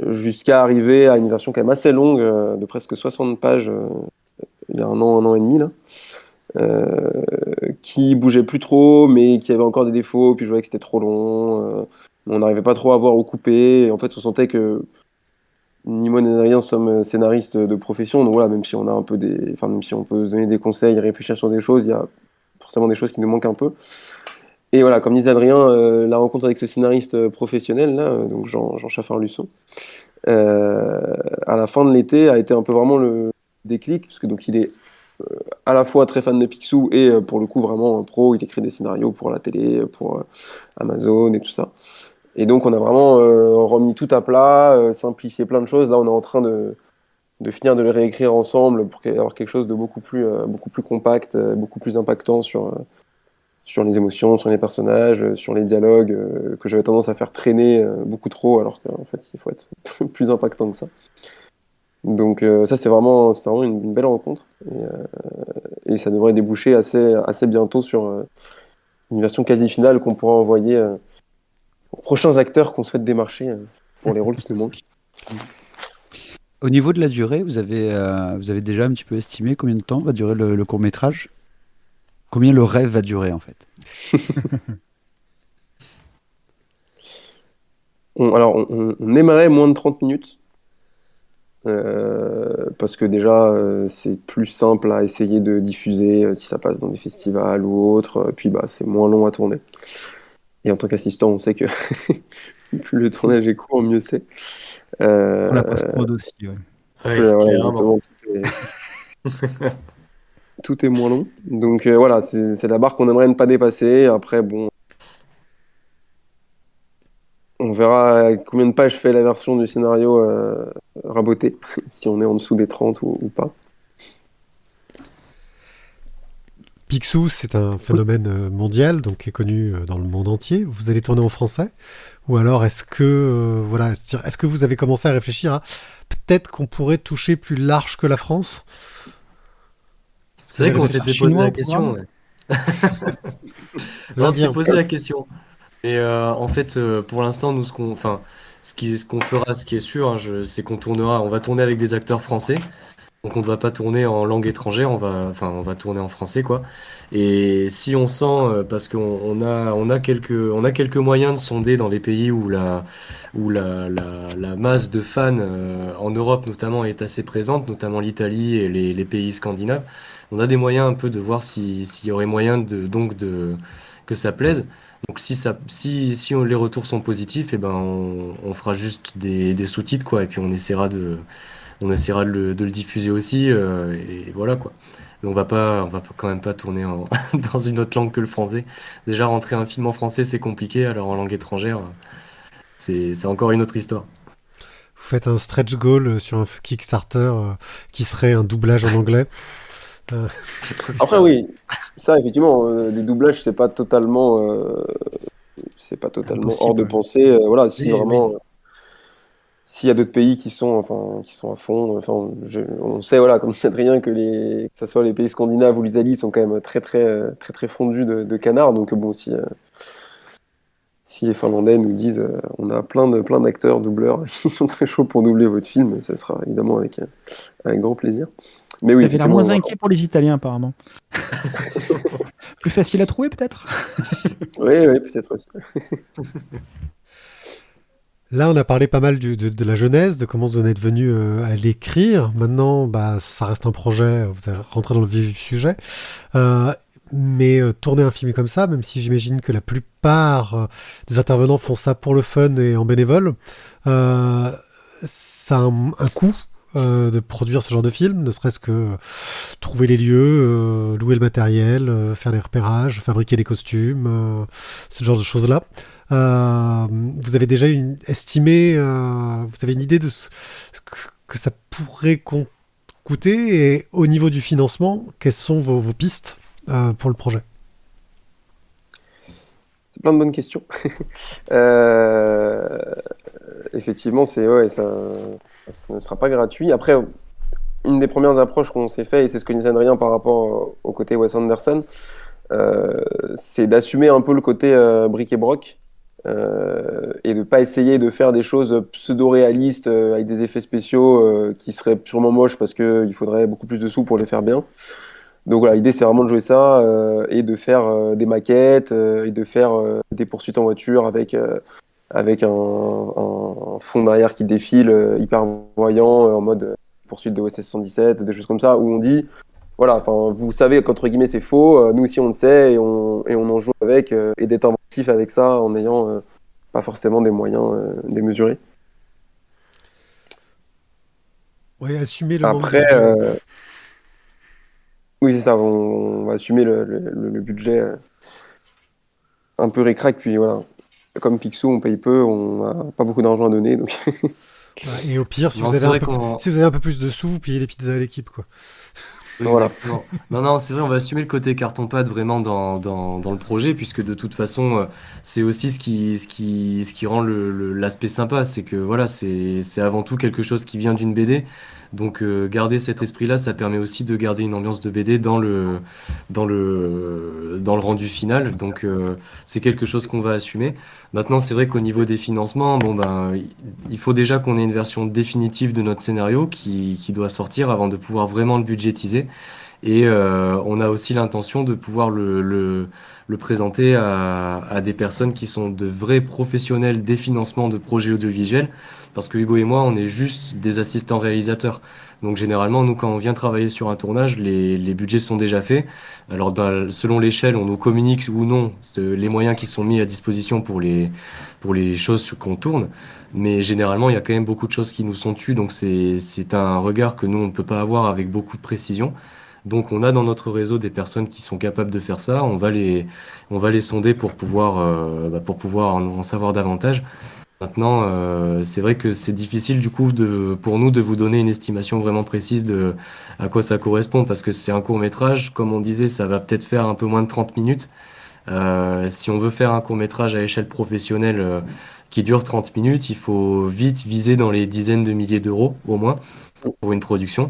jusqu'à arriver à une version quand même assez longue, de presque 60 pages, il y a un an et demi, là, qui bougeait plus trop, mais qui avait encore des défauts, puis je voyais que c'était trop long, on n'arrivait pas trop à voir où couper, et en fait on sentait que ni moi ni Adrien sommes scénaristes de profession, donc voilà, même si on a un peu enfin, même si on peut se donner des conseils, réfléchir sur des choses, il y a forcément des choses qui nous manquent un peu. Et voilà, comme disait Adrien, la rencontre avec ce scénariste professionnel, là, donc Jean Chaffard-Lusso, à la fin de l'été, a été un peu vraiment le déclic, parce que donc il est à la fois très fan de Picsou et pour le coup vraiment pro, il écrit des scénarios pour la télé, pour Amazon et tout ça. Et donc on a vraiment remis tout à plat, simplifié plein de choses. Là, on est en train de finir de les réécrire ensemble pour avoir quelque chose de beaucoup plus compact, beaucoup plus impactant sur les émotions, sur les personnages, sur les dialogues, que j'avais tendance à faire traîner beaucoup trop, alors qu'en fait, il faut être plus impactant que ça. Donc ça, c'est vraiment une belle rencontre. Et ça devrait déboucher assez bientôt sur une version quasi finale qu'on pourra envoyer aux prochains acteurs qu'on souhaite démarcher pour les rôles qui nous manquent. Au niveau de la durée, vous avez déjà un petit peu estimé combien de temps va durer le court-métrage? Combien le rêve va durer, en fait? On aimerait moins de 30 minutes. Parce que déjà c'est plus simple à essayer de diffuser si ça passe dans des festivals ou autres, puis bah c'est moins long à tourner. Et en tant qu'assistant, on sait que plus le tournage est court, mieux c'est. Pour la Euh, post-prod aussi, ouais. Ouais, voilà, clairement. exactement, tout est moins long. Donc voilà, c'est la barre qu'on aimerait ne pas dépasser. Après, bon, on verra combien de pages fait la version du scénario rabotée, si on est en dessous des 30 ou pas. Picsou, c'est un phénomène mondial, donc qui est connu dans le monde entier. Vous allez tourner en français? Ou alors est-ce que, voilà, c'est-à-dire, est-ce que vous avez commencé à réfléchir à peut-être qu'on pourrait toucher plus large que la France? C'est vrai qu'on Réfléchir. s'était posé Chinois la au question. programme? Ouais. On s'était L'Indien. posé la question. Et en fait, pour l'instant, nous, ce qu'on fera, ce qui est sûr, hein, c'est on va tourner avec des acteurs français. Donc on ne va pas tourner en langue étrangère, on va tourner en français, quoi. Et si on sent, parce on a quelques moyens de sonder dans les pays où la masse de fans en Europe notamment est assez présente, notamment l'Italie et les pays scandinaves. On a des moyens un peu de voir s'il y aurait moyen que ça plaise. Donc si les retours sont positifs, et ben on fera juste des sous-titres, quoi, et puis on essaiera de le diffuser aussi, et voilà, quoi. Mais on va quand même pas tourner dans une autre langue que le français. Déjà, rentrer un film en français, c'est compliqué, alors en langue étrangère, c'est encore une autre histoire. Vous faites un stretch goal sur un Kickstarter qui serait un doublage en anglais. Euh, Après, oui, ça, effectivement, les doublages, c'est pas totalement hors de Impossible. pensée. Voilà, si Oui, oui. vraiment, s'il y a d'autres pays qui sont à fond, on sait, voilà, comme Adrien, que ce soit les pays scandinaves ou l'Italie sont quand même très, très fondus de canards. Donc, bon, si les Finlandais nous disent, on a plein d'acteurs, doubleurs, qui sont très chauds pour doubler votre film, ce sera évidemment avec grand plaisir. Mais oui, T'avais l'air effectivement, moins voilà. inquiet pour les Italiens, apparemment. Plus facile à trouver, peut-être? Oui, oui, peut-être aussi. Là, on a parlé pas mal de la genèse, de comment vous en êtes venu à l'écrire. Maintenant, bah, ça reste un projet, vous allez rentrer dans le vif du sujet. Euh, mais tourner un film comme ça, même si j'imagine que la plupart des intervenants font ça pour le fun et en bénévole, euh, ça a un coût. De produire ce genre de film, ne serait-ce que trouver les lieux, louer le matériel, faire les repérages, fabriquer des costumes, ce genre de choses-là. Vous avez déjà estimé, vous avez une idée de ce que ça pourrait coûter, et au niveau du financement, quelles sont vos pistes pour le projet? C'est plein de bonnes questions. Euh, Effectivement, ça ne sera pas gratuit. Après, une des premières approches qu'on s'est fait, et c'est ce que disait Adrien par rapport au côté Wes Anderson, euh, c'est d'assumer un peu le côté bric et broc, et de pas essayer de faire des choses pseudo-réalistes avec des effets spéciaux qui seraient sûrement moches parce qu'il faudrait beaucoup plus de sous pour les faire bien. Donc voilà, l'idée c'est vraiment de jouer ça et de faire des maquettes et de faire des poursuites en voiture avec un fond derrière qui défile hyper voyant en mode poursuite de OSS 117, des choses comme ça où on dit voilà, enfin vous savez qu'entre guillemets c'est faux, nous aussi on le sait et on en joue avec et d'être inventif avec ça en n'ayant pas forcément des moyens démesurés. Oui, assumer le manque de Après, budget. oui c'est ça, on va assumer le budget un peu ric-rac, puis voilà. Comme Picsou, on paye peu, on n'a pas beaucoup d'argent à donner, donc Voilà. Et au pire, si Non, vous avez c'est un vrai peu, qu'on si vous avez un peu plus de sous, vous payez les pizzas à l'équipe, quoi. voilà. Exactement. Non, non, c'est vrai, on va assumer le côté carton-pâte vraiment dans le projet, puisque de toute façon, c'est aussi ce qui rend l'aspect sympa, c'est que voilà, c'est avant tout quelque chose qui vient d'une BD. Donc garder cet esprit-là, ça permet aussi de garder une ambiance de BD dans le rendu final. Donc c'est quelque chose qu'on va assumer. Maintenant, c'est vrai qu'au niveau des financements, bon ben, il faut déjà qu'on ait une version définitive de notre scénario qui doit sortir avant de pouvoir vraiment le budgétiser. Et on a aussi l'intention de pouvoir le présenter à des personnes qui sont de vrais professionnels des financements de projets audiovisuels. Parce que Hugo et moi, on est juste des assistants réalisateurs. Donc généralement, nous, quand on vient travailler sur un tournage, les budgets sont déjà faits. Alors selon l'échelle, on nous communique ou non les moyens qui sont mis à disposition pour les choses qu'on tourne. Mais généralement, il y a quand même beaucoup de choses qui nous sont tues. Donc c'est un regard que nous, on ne peut pas avoir avec beaucoup de précision. Donc on a dans notre réseau des personnes qui sont capables de faire ça. On va les sonder pour pouvoir en savoir davantage. Maintenant, c'est vrai que c'est difficile du coup pour nous de vous donner une estimation vraiment précise de à quoi ça correspond, parce que c'est un court métrage, comme on disait, ça va peut-être faire un peu moins de 30 minutes. Si on veut faire un court métrage à échelle professionnelle qui dure 30 minutes, il faut vite viser dans les dizaines de milliers d'euros au moins pour une production.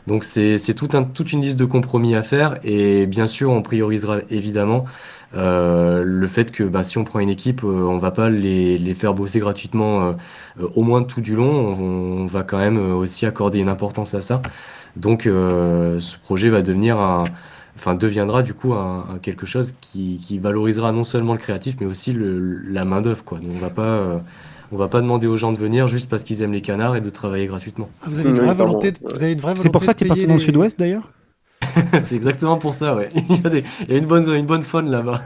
Donc c'est toute une liste de compromis à faire, et bien sûr on priorisera évidemment le fait que bah, si on prend une équipe, on va pas les faire bosser gratuitement au moins tout du long, on va quand même aussi accorder une importance à ça. Donc ce projet va deviendra du coup quelque chose qui valorisera non seulement le créatif mais aussi la main-d'œuvre, quoi. Donc on va pas demander aux gens de venir juste parce qu'ils aiment les canards et de travailler gratuitement. Ah, vous avez une vraie Oui, pardon. volonté vous avez une vraie C'est pour volonté ça de que tu es parti payer dans le les... sud-ouest d'ailleurs? C'est exactement pour ça, ouais. Il y a une bonne faune là-bas.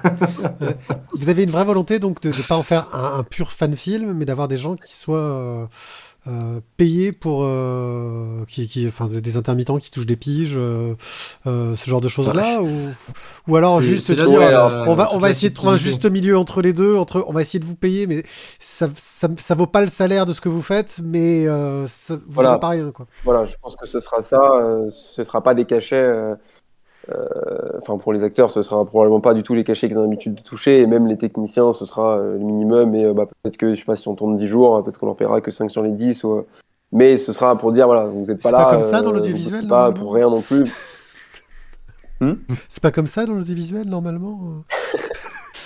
Ouais. Vous avez une vraie volonté donc de ne pas en faire un pur fan film, mais d'avoir des gens qui soient payés pour enfin des intermittents qui touchent des piges, ce genre de choses-là, ou alors juste C'est là dire Ouais, on toute va la essayer de trouver un subtilité. juste milieu entre les deux, on va essayer de vous payer, mais ça vaut pas le salaire de ce que vous faites, mais vous aurez voilà, pas rien, quoi. voilà, je pense que ce sera ça. Ce sera pas des cachets. Enfin, pour les acteurs, ce sera probablement pas du tout les cachets qu'ils ont l'habitude de toucher, et même les techniciens, ce sera le minimum. Et bah, peut-être que, je sais pas, si on tourne 10 jours, peut-être qu'on leur paiera que 5 sur les 10. Mais ce sera pour dire, voilà, vous n'êtes pas C'est pas là, comme ça dans vous l'audiovisuel bossez pas pour normalement. rien non plus. Hmm. C'est pas comme ça dans l'audiovisuel normalement.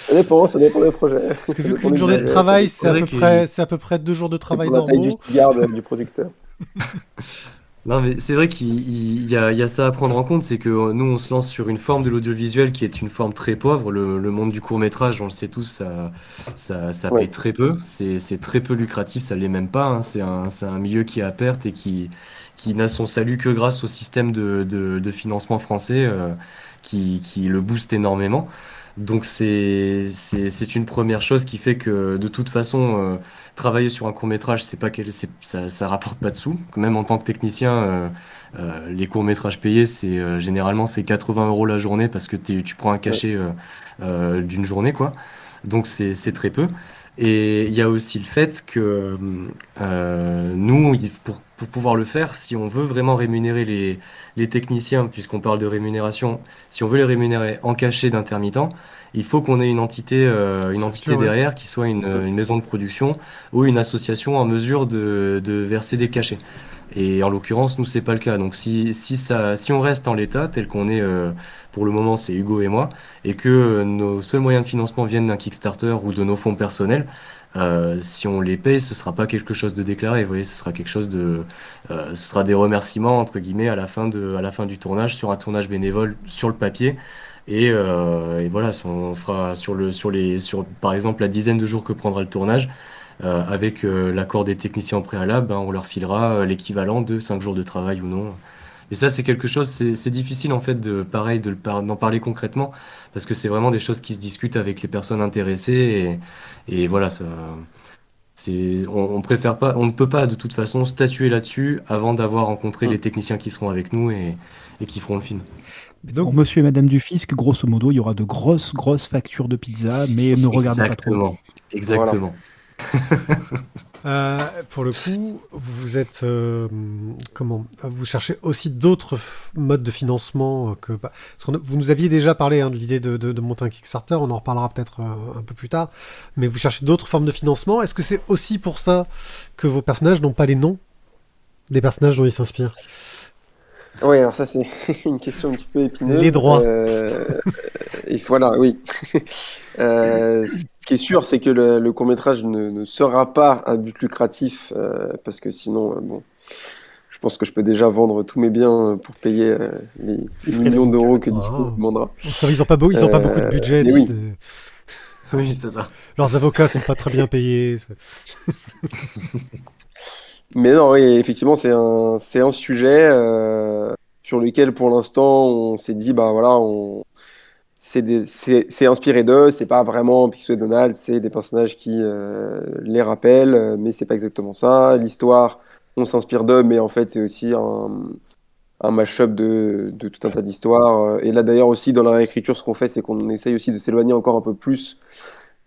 Ça dépend des projets. Parce que Ça vu dépend qu'une du journée de budget, ça travail, dépend. c'est à peu près 2 jours de Ça travail dépend de la taille du normaux. cigare du producteur. Non, mais c'est vrai qu'il y a ça à prendre en compte, c'est que nous, on se lance sur une forme de l'audiovisuel qui est une forme très pauvre. Le monde du court-métrage, on le sait tous, ça Ouais, paye très peu. C'est très peu lucratif, ça l'est même pas, hein. C'est un milieu qui est à perte et qui n'a son salut que grâce au système de financement français, qui le booste énormément. Donc c'est une première chose qui fait que de toute façon, travailler sur un court-métrage, c'est pas ça rapporte pas de sous. Même en tant que technicien, les courts-métrages payés, généralement c'est 80 euros la journée parce que tu prends un ouais, cachet d'une journée, quoi. Donc c'est très peu. Et il y a aussi le fait que nous, pour pouvoir le faire, si on veut vraiment rémunérer les techniciens, puisqu'on parle de rémunération, si on veut les rémunérer en cachet d'intermittent, il faut qu'on ait une entité Structure, ouais. derrière qui soit une maison de production ou une association en mesure de verser des cachets. Et en l'occurrence, nous, c'est pas le cas. Donc si on reste en l'état tel qu'on est pour le moment, c'est Hugo et moi, et que nos seuls moyens de financement viennent d'un Kickstarter ou de nos fonds personnels, si on les paye, ce sera pas quelque chose de déclaré. Vous voyez, ce sera quelque chose ce sera des remerciements entre guillemets à la fin du tournage, sur un tournage bénévole sur le papier. Et voilà, on fera par exemple la dizaine de jours que prendra le tournage, avec l'accord des techniciens au préalable, hein, on leur filera l'équivalent de 5 jours de travail ou non. Et ça, c'est quelque chose, c'est difficile en fait pareil, d'en parler concrètement, parce que c'est vraiment des choses qui se discutent avec les personnes intéressées, et voilà, on préfère pas, on ne peut pas de toute façon statuer là-dessus avant d'avoir rencontré hmm. les techniciens qui seront avec nous et qui feront le film. Mais donc, Pour monsieur et madame Dufisque, grosso modo, il y aura de grosses factures de pizza, mais ne regardez pas trop. Exactement, Voilà. exactement. pour le coup, vous êtes comment? Vous cherchez aussi d'autres modes de financement parce vous nous aviez déjà parlé, hein, de l'idée de monter un Kickstarter. On en reparlera peut-être un peu plus tard. Mais vous cherchez d'autres formes de financement. Est-ce que c'est aussi pour ça que vos personnages n'ont pas les noms des personnages dont ils s'inspirent? Oui, alors ça, c'est une question un petit peu épineuse. Les droits. Et voilà, oui. Ce qui est sûr, c'est que le court-métrage ne sera pas un but lucratif, parce que sinon, bon, je pense que je peux déjà vendre tous mes biens pour payer les Les frais millions d'avocat. d'euros que Disney Ah. demandera. Ils ont pas beaucoup de budget. Mais oui, Disney. Oui, c'est ça. Leurs avocats sont pas très bien payés. mais non, oui, effectivement, c'est un sujet sur lequel, pour l'instant, on s'est dit, bah voilà, c'est inspiré d'eux, c'est pas vraiment Picsou et Donald, c'est des personnages qui les rappellent, mais c'est pas exactement ça. L'histoire, on s'inspire d'eux, mais en fait, c'est aussi un mash-up de tout un tas d'histoires. Et là, d'ailleurs, aussi, dans la réécriture, ce qu'on fait, c'est qu'on essaye aussi de s'éloigner encore un peu plus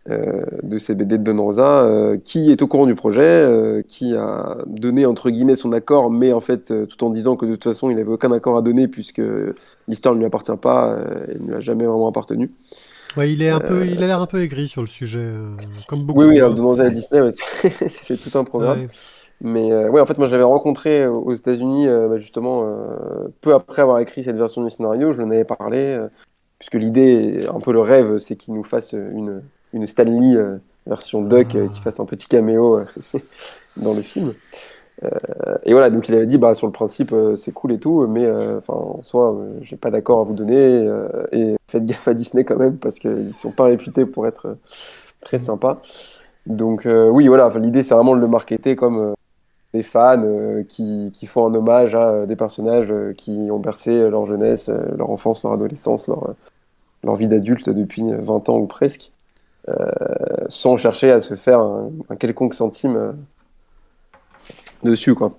de ces BD de Don Rosa, qui est au courant du projet, qui a donné entre guillemets son accord, mais en fait tout en disant que de toute façon il n'avait aucun accord à donner puisque l'histoire ne lui appartient pas, elle ne lui a jamais vraiment appartenu. Ouais, il a l'air un peu aigri sur le sujet, comme Oui, beaucoup, oui, hein. Don Rosa et Disney, ouais, c'est tout un programme. Ouais. Mais ouais, en fait, moi, je l'avais rencontré aux États-Unis, justement, peu après avoir écrit cette version du scénario. Je lui en avais parlé, puisque l'idée, un peu le rêve, c'est qu'il nous fasse une Stan Lee version Duck, qui fasse un petit caméo dans le film. Et voilà, donc il avait dit, bah, sur le principe, c'est cool et tout, mais enfin, en soi, j'ai pas d'accord à vous donner, et faites gaffe à Disney quand même, parce qu'ils sont pas réputés pour être très sympas. Donc oui, voilà, enfin, l'idée, c'est vraiment de le marketer comme des fans qui font un hommage à des personnages qui ont bercé leur jeunesse, leur enfance, leur adolescence, leur vie d'adulte depuis 20 ans ou presque, sans chercher à se faire un quelconque centime dessus, quoi.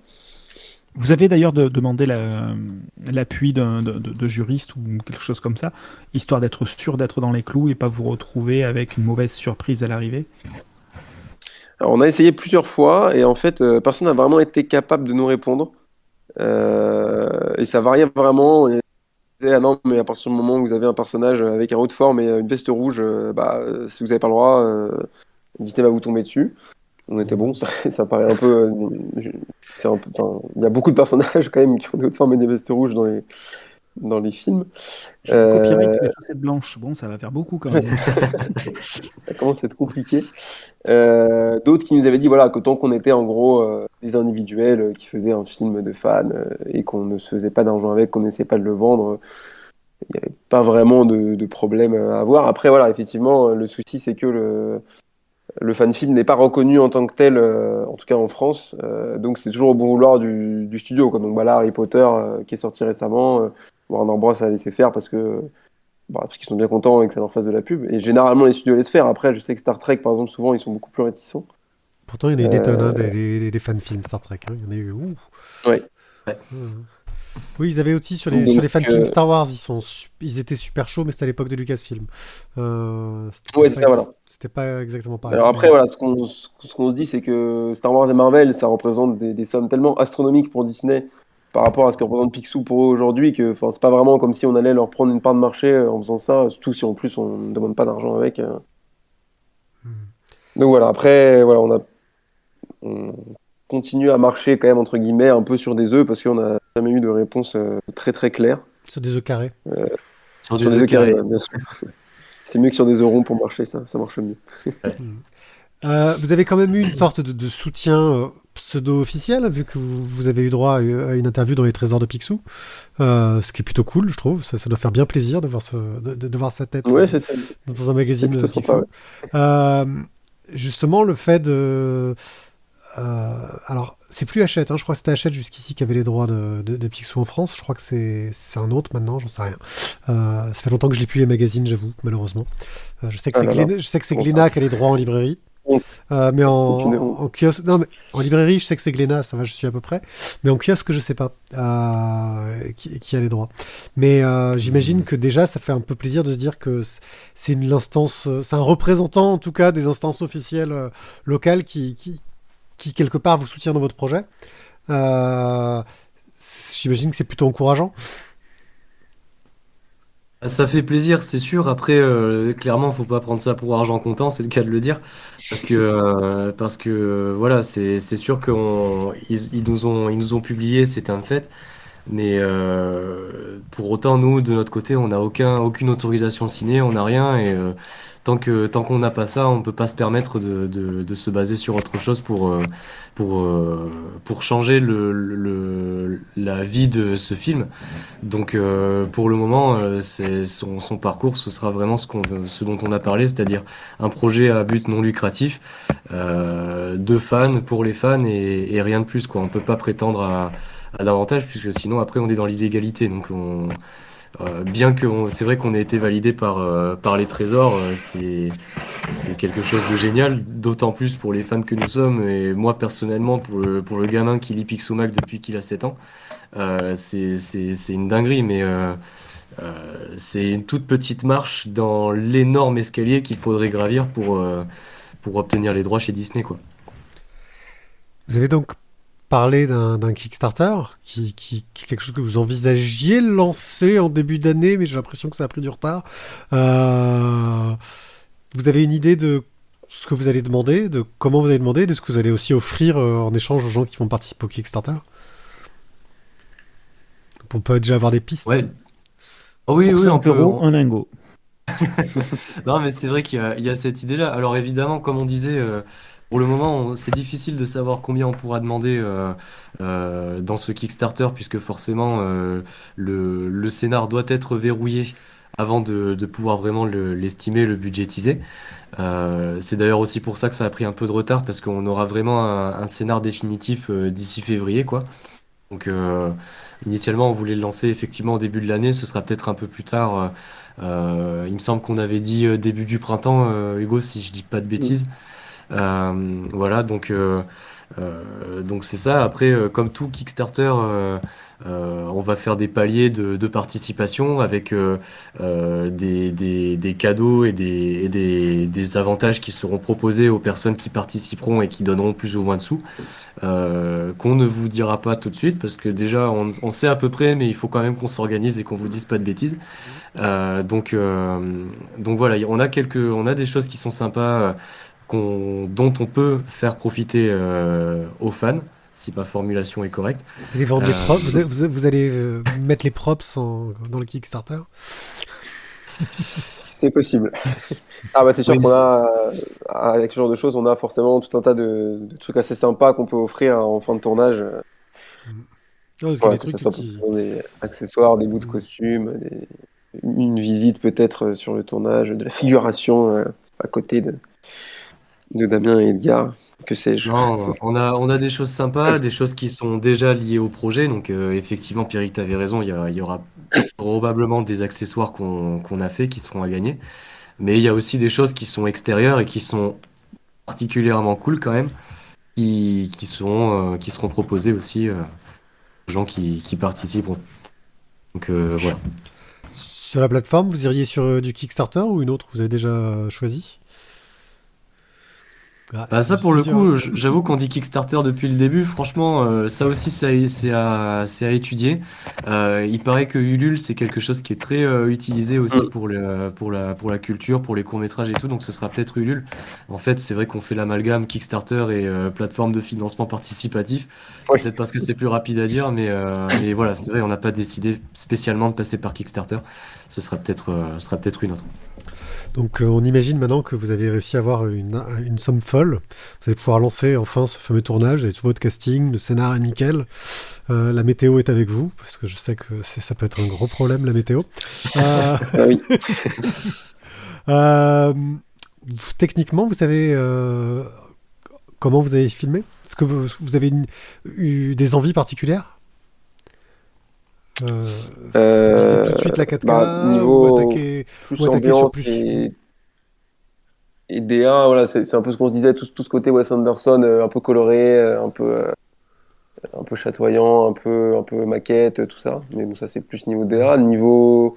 Vous avez d'ailleurs demandé l'appui de juriste ou quelque chose comme ça, histoire d'être sûr d'être dans les clous et pas vous retrouver avec une mauvaise surprise à l'arrivée. Alors, on a essayé plusieurs fois et en fait, personne n'a vraiment été capable de nous répondre. Et ça variait vraiment. On disait, ah non, mais à partir du moment où vous avez un personnage avec un haut de forme et une veste rouge, bah, si vous n'avez pas le droit, Disney va vous tomber dessus. On était bon, ça paraît un peu. Enfin, il y a beaucoup de personnages quand même qui ont des hautes formes et des vestes rouges dans les films. J'ai un copyright Euh, sur les chaussettes blanches. Bon, ça va faire beaucoup quand même. Ça commence à être compliqué. D'autres qui nous avaient dit voilà, que tant qu'on était en gros des individuels qui faisaient un film de fans et qu'on ne se faisait pas d'argent avec, qu'on n'essayait pas de le vendre, il n'y avait pas vraiment de problème à avoir. Après, voilà, effectivement, le souci c'est que le fan film n'est pas reconnu en tant que tel, en tout cas en France. Donc c'est toujours au bon vouloir du studio, quoi. Donc voilà, Harry Potter qui est sorti récemment, Warner Bros a laissé faire parce qu'ils sont bien contents et que ça leur fasse de la pub. Et généralement, les studios laissent faire. Après, je sais que Star Trek, par exemple, souvent, ils sont beaucoup plus réticents. Pourtant, il y en a eu des tonnes, hein, Euh, des fan-films Star Trek, hein. Il y en a eu. Ouh. ouais. Ouais. Oui, ils avaient aussi sur Donc, les fan-films Star Wars, ils étaient super chauds, mais c'était à l'époque de Lucasfilm. ouais, c'est ça, voilà. C'était pas exactement pareil. Alors après, Mais voilà, ce qu'on se dit, c'est que Star Wars et Marvel, ça représente des sommes tellement astronomiques pour Disney par rapport à ce que représente Picsou pour eux aujourd'hui, que enfin, c'est pas vraiment comme si on allait leur prendre une part de marché en faisant ça, surtout si en plus on ne demande pas d'argent avec. Donc voilà, après, voilà, on continue à marcher quand même, entre guillemets, un peu sur des œufs, parce qu'on n'a jamais eu de réponse très très claire. sur des œufs carrés. Sur Sur des des œufs œufs carrés, carrés. ouais, bien sûr. C'est mieux que sur des œufs ronds pour marcher, ça marche mieux. Ouais. Vous avez quand même eu une sorte de soutien pseudo-officiel, vu que vous avez eu droit à une interview dans les Trésors de Picsou, ce qui est plutôt cool, je trouve. Ça doit faire bien plaisir de voir, de voir sa tête Ouais, dans un c'est magazine plutôt Picsou. sympa, ouais. Euh, Justement, le fait de... alors, c'est plus Hachette, hein, je crois que c'était Hachette jusqu'ici qui avait les droits de Picsou en France. Je crois que c'est un autre maintenant, j'en sais rien. Ça fait longtemps que je lis plus les magazines, j'avoue, malheureusement. Je sais que Ah c'est là là. Je sais que c'est Bon, Glénat qui a les droits en librairie. Honte. Mais C'est une honte. en kiosque, non, mais en librairie, je sais que c'est Glénat, ça va, je suis à peu près. Mais en kiosque, je sais pas qui a les droits. Mais j'imagine que déjà, ça fait un peu plaisir de se dire que c'est une instance, c'est un représentant en tout cas des instances officielles locales qui quelque part vous soutient dans votre projet. Euh, J'imagine que c'est plutôt encourageant. Ça fait plaisir, c'est sûr. Après, clairement, faut pas prendre ça pour argent comptant, c'est le cas de le dire, parce que voilà, c'est sûr ils nous ont publié, c'est un fait. Mais pour autant, nous, de notre côté, on n'a aucune autorisation signée, on n'a rien. Et tant qu'on n'a pas ça, on ne peut pas se permettre de se baser sur autre chose pour, euh, pour changer la vie de ce film. Donc pour le moment, son parcours, ce sera vraiment ce dont on a parlé, c'est-à-dire un projet à but non lucratif, de fans, pour les fans, et rien de plus, quoi. On ne peut pas prétendre à davantage, puisque sinon après on est dans l'illégalité. Donc bien que c'est vrai qu'on ait été validé par les trésors, c'est quelque chose de génial, d'autant plus pour les fans que nous sommes, et moi personnellement pour le gamin qui lit Pixomac depuis qu'il a 7 ans, c'est une dinguerie, C'est une toute petite marche dans l'énorme escalier qu'il faudrait gravir pour obtenir les droits chez Disney, quoi. Vous avez donc parlé d'un Kickstarter qui est quelque chose que vous envisagiez lancer en début d'année, mais j'ai l'impression que ça a pris du retard. Euh, Vous avez une idée de ce que vous allez demander, de comment vous allez demander, de ce que vous allez aussi offrir en échange aux gens qui vont participer au Kickstarter? On peut déjà avoir des pistes. Ouais. Oh oui, Pour oui, on 5 peut. euros, un lingot. Non, mais c'est vrai qu'il y a cette idée-là. Alors évidemment, comme on disait, pour le moment, c'est difficile de savoir combien on pourra demander dans ce Kickstarter, puisque forcément, le scénar doit être verrouillé avant de pouvoir vraiment l'estimer, le budgétiser. C'est d'ailleurs aussi pour ça que ça a pris un peu de retard, parce qu'on aura vraiment un scénar définitif d'ici février, quoi. Donc, initialement, on voulait le lancer effectivement au début de l'année. Ce sera peut-être un peu plus tard. Il me semble qu'on avait dit début du printemps, Hugo, si je dis pas de Mm. bêtises. Voilà, donc c'est ça. Après, comme tout Kickstarter, on va faire des paliers de participation avec des cadeaux et des avantages qui seront proposés aux personnes qui participeront et qui donneront plus ou moins de sous, qu'on ne vous dira pas tout de suite parce que déjà on sait à peu près, mais il faut quand même qu'on s'organise et qu'on vous dise pas de bêtises. Donc voilà, on a des choses qui sont sympas dont on peut faire profiter aux fans, si ma formulation est correcte. Vous allez vendre les Euh, props, vous allez mettre les props dans le Kickstarter. C'est possible. Ah bah c'est sûr oui, qu'on a, avec ce genre de choses, on a forcément tout un tas de trucs assez sympas qu'on peut offrir en fin de tournage. Non, parce qu'il y a Voilà, des que ce trucs soit qui. des accessoires, des bouts de Mm. costume, une visite peut-être sur le tournage, de la figuration à côté de Damien et Edgar, que sais-je. non, on a des choses sympas, des choses qui sont déjà liées au projet. Donc, effectivement, Pierrick, tu avais raison, il y aura probablement des accessoires qu'on a fait qui seront à gagner. Mais il y a aussi des choses qui sont extérieures et qui sont particulièrement cool quand même, qui seront proposées aussi aux gens qui participeront. Donc, voilà. Sur la plateforme, vous iriez sur du Kickstarter ou une autre que vous avez déjà choisi? Ah, Bah c'est ça pour le dur, hein. coup, j'avoue qu'on dit Kickstarter depuis le début. Franchement, ça aussi c'est à étudier. Il paraît que Ulule c'est quelque chose qui est très utilisé aussi Mm. pour la culture, pour les courts-métrages et tout. Donc ce sera peut-être Ulule. En fait, c'est vrai qu'on fait l'amalgame Kickstarter et plateforme de financement participatif. C'est Oui. peut-être parce que c'est plus rapide à dire, mais voilà, c'est vrai, on n'a pas décidé spécialement de passer par Kickstarter. Ce sera peut-être une autre. Donc on imagine maintenant que vous avez réussi à avoir une somme folle. Vous allez pouvoir lancer enfin ce fameux tournage. Vous avez tout votre casting, le scénar est nickel. La météo est avec vous, parce que je sais que ça peut être un gros problème, la météo. Euh, Ah oui. euh, Techniquement, vous savez comment vous avez filmé? Est-ce que vous avez eu des envies particulières? euh, Viser tout de suite la 4K Bah, ou niveau ou plus attaquer sur ambiance plus... et DA, voilà, c'est un peu ce qu'on se disait, tout ce côté Wes Anderson, un peu coloré, un peu chatoyant, un peu maquette, tout ça. Mais bon, ça c'est plus niveau DA. Niveau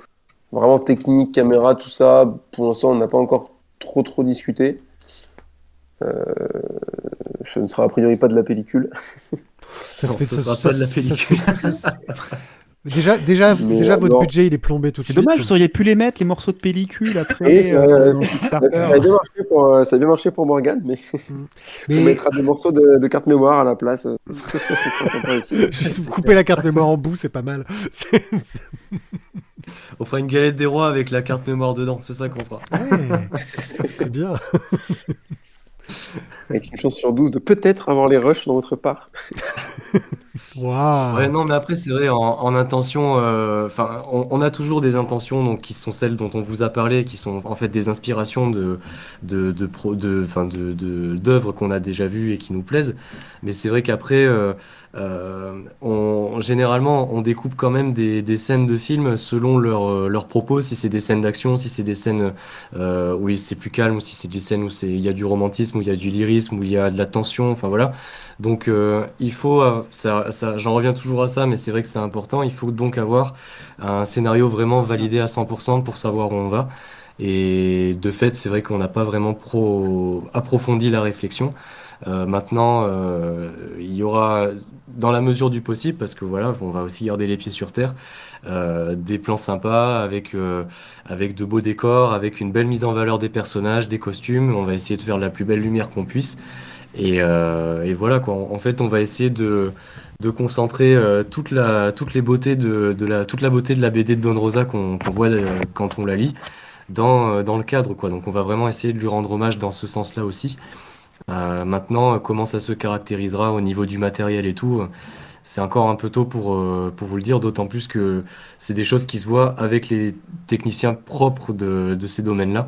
vraiment technique, caméra, tout ça, pour l'instant on n'a pas encore trop discuté. Ce ne sera a priori pas de la pellicule. Ça se Non, fait, ce sera pas de la ça se pellicule. fait- déjà, Mais votre non. budget il est plombé tout de C'est suite. dommage, vous auriez pu les mettre, les morceaux de pellicule Oui, après dans le Kickstarter. ça a bien marché ça a bien marché pour Morgane, mais on Mais mettra des morceaux de carte mémoire à la place. Ce sera sympa aussi. juste vous couper la carte mémoire en bout, c'est pas mal. On fera une galette des rois avec la carte mémoire dedans, c'est ça qu'on fera. Ouais, c'est bien. Avec une chance sur 12 de peut-être avoir les rushs dans votre part. Ouais, Waouh. non, mais après, c'est vrai, en intention, enfin, on a toujours des intentions donc, qui sont celles dont on vous a parlé, qui sont en fait des inspirations d'œuvres qu'on a déjà vues et qui nous plaisent. Mais c'est vrai qu'après, généralement, on découpe quand même des scènes de films selon leur propos, si c'est des scènes d'action, si c'est des scènes où c'est plus calme, ou si c'est des scènes où il y a du romantisme, où il y a du lyrisme, où il y a de la tension, enfin voilà. Donc il faut, j'en reviens toujours à ça, mais c'est vrai que c'est important, il faut donc avoir un scénario vraiment validé à 100% pour savoir où on va. Et de fait, c'est vrai qu'on n'a pas vraiment approfondi la réflexion. Maintenant, il y aura, dans la mesure du possible, parce que voilà, on va aussi garder les pieds sur terre, des plans sympas avec de beaux décors, avec une belle mise en valeur des personnages, des costumes. On va essayer de faire la plus belle lumière qu'on puisse. Et voilà quoi. En fait, on va essayer de concentrer toutes les beautés toute la beauté de la BD de Don Rosa qu'on voit quand on la lit dans le cadre quoi. Donc, on va vraiment essayer de lui rendre hommage dans ce sens-là aussi. Maintenant, comment ça se caractérisera au niveau du matériel et tout, c'est encore un peu tôt pour vous le dire, d'autant plus que c'est des choses qui se voient avec les techniciens propres de ces domaines-là.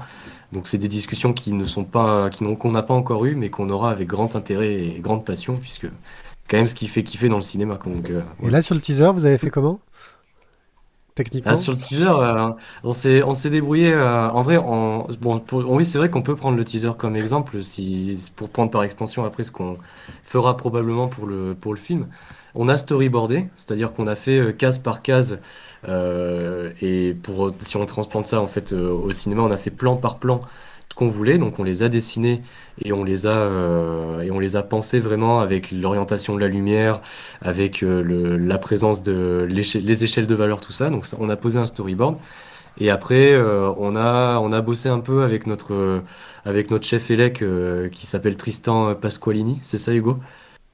Donc c'est des discussions qui ne sont pas, qu'on n'a pas encore eues, mais qu'on aura avec grand intérêt et grande passion, puisque c'est quand même ce qui fait kiffer dans le cinéma, quoi. Donc, Et voilà. là, sur le teaser, vous avez fait comment, Ah, techniquement? sur le teaser, on s'est débrouillé. En vrai, bon, oui, c'est vrai qu'on peut prendre le teaser comme exemple, pour prendre par extension après ce qu'on fera probablement pour le film. On a storyboardé, c'est-à-dire qu'on a fait case par case, et si on transplante ça en fait au cinéma, on a fait plan par plan ce qu'on voulait. Donc on les a dessinés et on les a pensés vraiment avec l'orientation de la lumière, avec la présence les échelles de valeur, tout ça. Donc on a posé un storyboard. Et après, on a bossé un peu avec notre chef élec qui s'appelle Tristan Pasqualini. C'est ça, Hugo?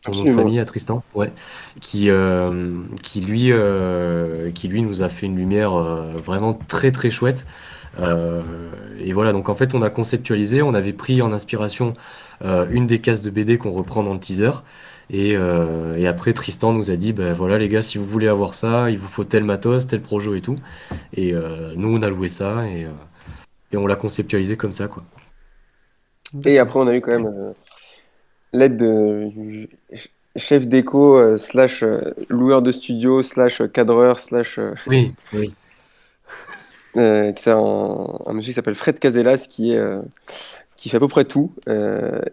Ton nom de Absolument. famille à Tristan? Ouais. Qui lui nous a fait une lumière vraiment très très chouette. Euh, et voilà, donc en fait, on a conceptualisé, on avait pris en inspiration une des cases de BD qu'on reprend dans le teaser. Et après, Tristan nous a dit, ben voilà les gars, si vous voulez avoir ça, il vous faut tel matos, tel projo et tout. Et nous, on a loué ça et on l'a conceptualisé comme ça, quoi. Et D'accord. après, on a eu quand même l'aide de chef déco slash loueur de studio slash cadreur slash Oui, oui. c'est un monsieur qui s'appelle Fred Casellas qui fait à peu près tout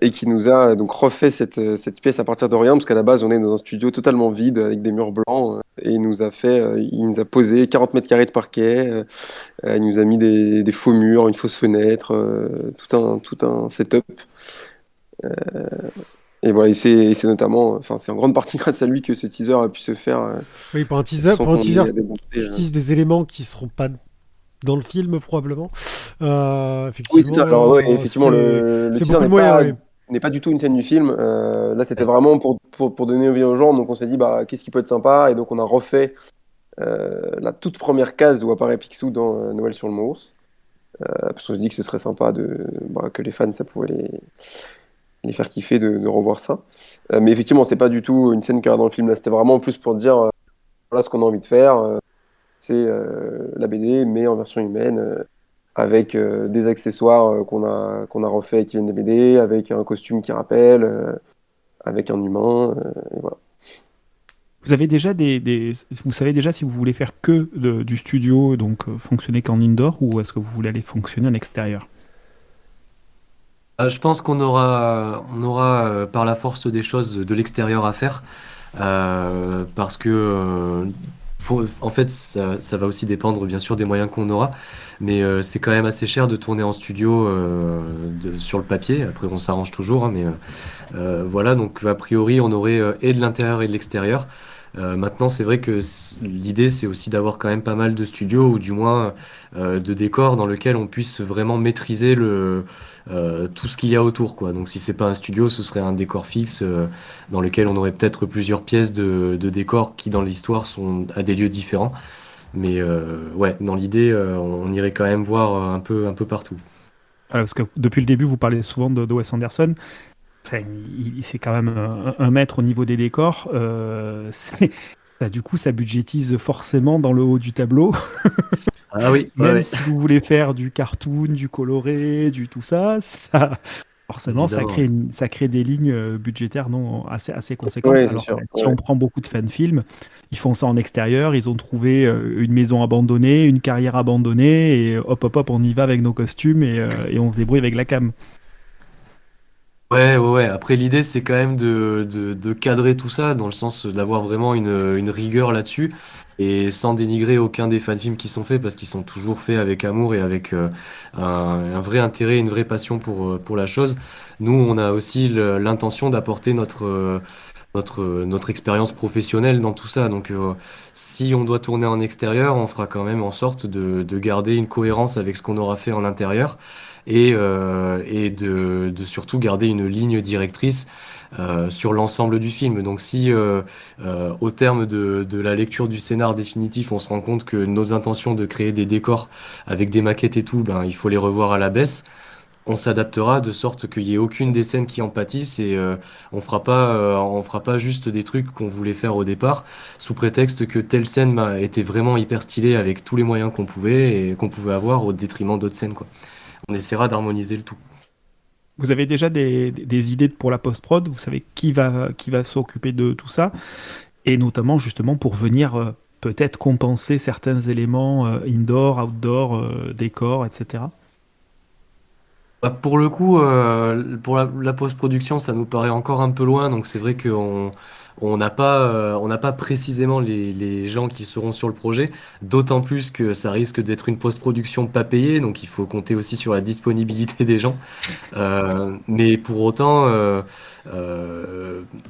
et qui nous a donc refait cette pièce à partir de rien parce qu'à la base on est dans un studio totalement vide avec des murs blancs et il nous a posé 40 mètres carrés de parquet, il nous a mis des faux murs, une fausse fenêtre, tout un setup. Et voilà, et c'est notamment, enfin, c'est en grande partie grâce à lui que ce teaser a pu se faire Oui, sans pour un qu'on teaser, ait à démonter. tu utilises des éléments qui seront pas dans le film probablement. Oui, c'est ça. Alors, ouais, Effectivement, effectivement, le c'est teaser beaucoup de moyens, oui. n'est pas du tout une scène du film. Là, c'était Ouais. vraiment pour donner envie aux gens. Donc, on s'est dit, bah, qu'est-ce qui peut être sympa? Et donc, on a refait la toute première case où apparaît Picsou dans Noël sur le Mont Ours. Parce qu'on s'est dit que ce serait sympa que les fans, ça pouvait les faire kiffer de revoir ça. Mais effectivement, c'est pas du tout une scène qu'il y aura dans le film. Là, c'était vraiment plus pour dire, voilà ce qu'on a envie de faire. C'est la BD, mais en version humaine. Avec des accessoires qu'on a refait qui viennent des BD, avec un costume qui rappelle, avec un humain, et voilà. Vous avez déjà vous savez déjà si vous voulez faire que du studio, donc fonctionner qu'en indoor, ou est-ce que vous voulez aller fonctionner à l'extérieur? Je pense on aura par la force des choses de l'extérieur à faire, parce que en fait ça va aussi dépendre bien sûr des moyens qu'on aura, mais c'est quand même assez cher de tourner en studio sur le papier. Après on s'arrange toujours, hein, mais voilà, donc a priori on aurait et de l'intérieur et de l'extérieur. Maintenant, c'est vrai que l'idée, c'est aussi d'avoir quand même pas mal de studios ou du moins de décors dans lesquels on puisse vraiment maîtriser tout ce qu'il y a autour, quoi. Donc, si c'est pas un studio, ce serait un décor fixe dans lequel on aurait peut-être plusieurs pièces de décors qui, dans l'histoire, sont à des lieux différents. Mais ouais, dans l'idée, on irait quand même voir un peu partout. Parce que depuis le début, vous parlez souvent de Wes Anderson. Enfin, c'est quand même un maître au niveau des décors. Du coup, ça budgétise forcément dans le haut du tableau. Ah oui, ouais, Même ouais. si vous voulez faire du cartoon, du coloré, du tout ça, ça Forcément, évidemment. ça crée des lignes budgétaires non assez conséquentes. Oui, c'est Alors que sûr. si Ouais. on prend beaucoup de fan-films, ils font ça en extérieur, ils ont trouvé une maison abandonnée, une carrière abandonnée, et hop, hop, hop, on y va avec nos costumes et on se débrouille avec la cam. Ouais, ouais, ouais. Après, l'idée, c'est quand même de cadrer tout ça, dans le sens d'avoir vraiment une rigueur là-dessus, et sans dénigrer aucun des fan-films qui sont faits, parce qu'ils sont toujours faits avec amour et avec un vrai intérêt, une vraie passion pour la chose. Nous, on a aussi l'intention d'apporter notre expérience professionnelle dans tout ça. Donc, si on doit tourner en extérieur, on fera quand même en sorte de garder une cohérence avec ce qu'on aura fait en intérieur et de surtout garder une ligne directrice sur l'ensemble du film. Donc, si au terme de la lecture du scénar définitif, on se rend compte que nos intentions de créer des décors avec des maquettes et tout, ben, il faut les revoir à la baisse. On s'adaptera de sorte qu'il y ait aucune des scènes qui en pâtissent et on fera pas juste des trucs qu'on voulait faire au départ sous prétexte que telle scène était vraiment hyper stylée avec tous les moyens qu'on pouvait et qu'on pouvait avoir au détriment d'autres scènes quoi. On essaiera d'harmoniser le tout. Vous avez déjà des idées pour la post-prod, vous savez qui va s'occuper de tout ça, et notamment justement pour venir peut-être compenser certains éléments indoor, outdoor, décor, etc. Bah, pour le coup, pour la post-production, ça nous paraît encore un peu loin, donc c'est vrai qu'on on n'a pas précisément les gens qui seront sur le projet, d'autant plus que ça risque d'être une post-production pas payée, donc il faut compter aussi sur la disponibilité des gens. Mais pour autant,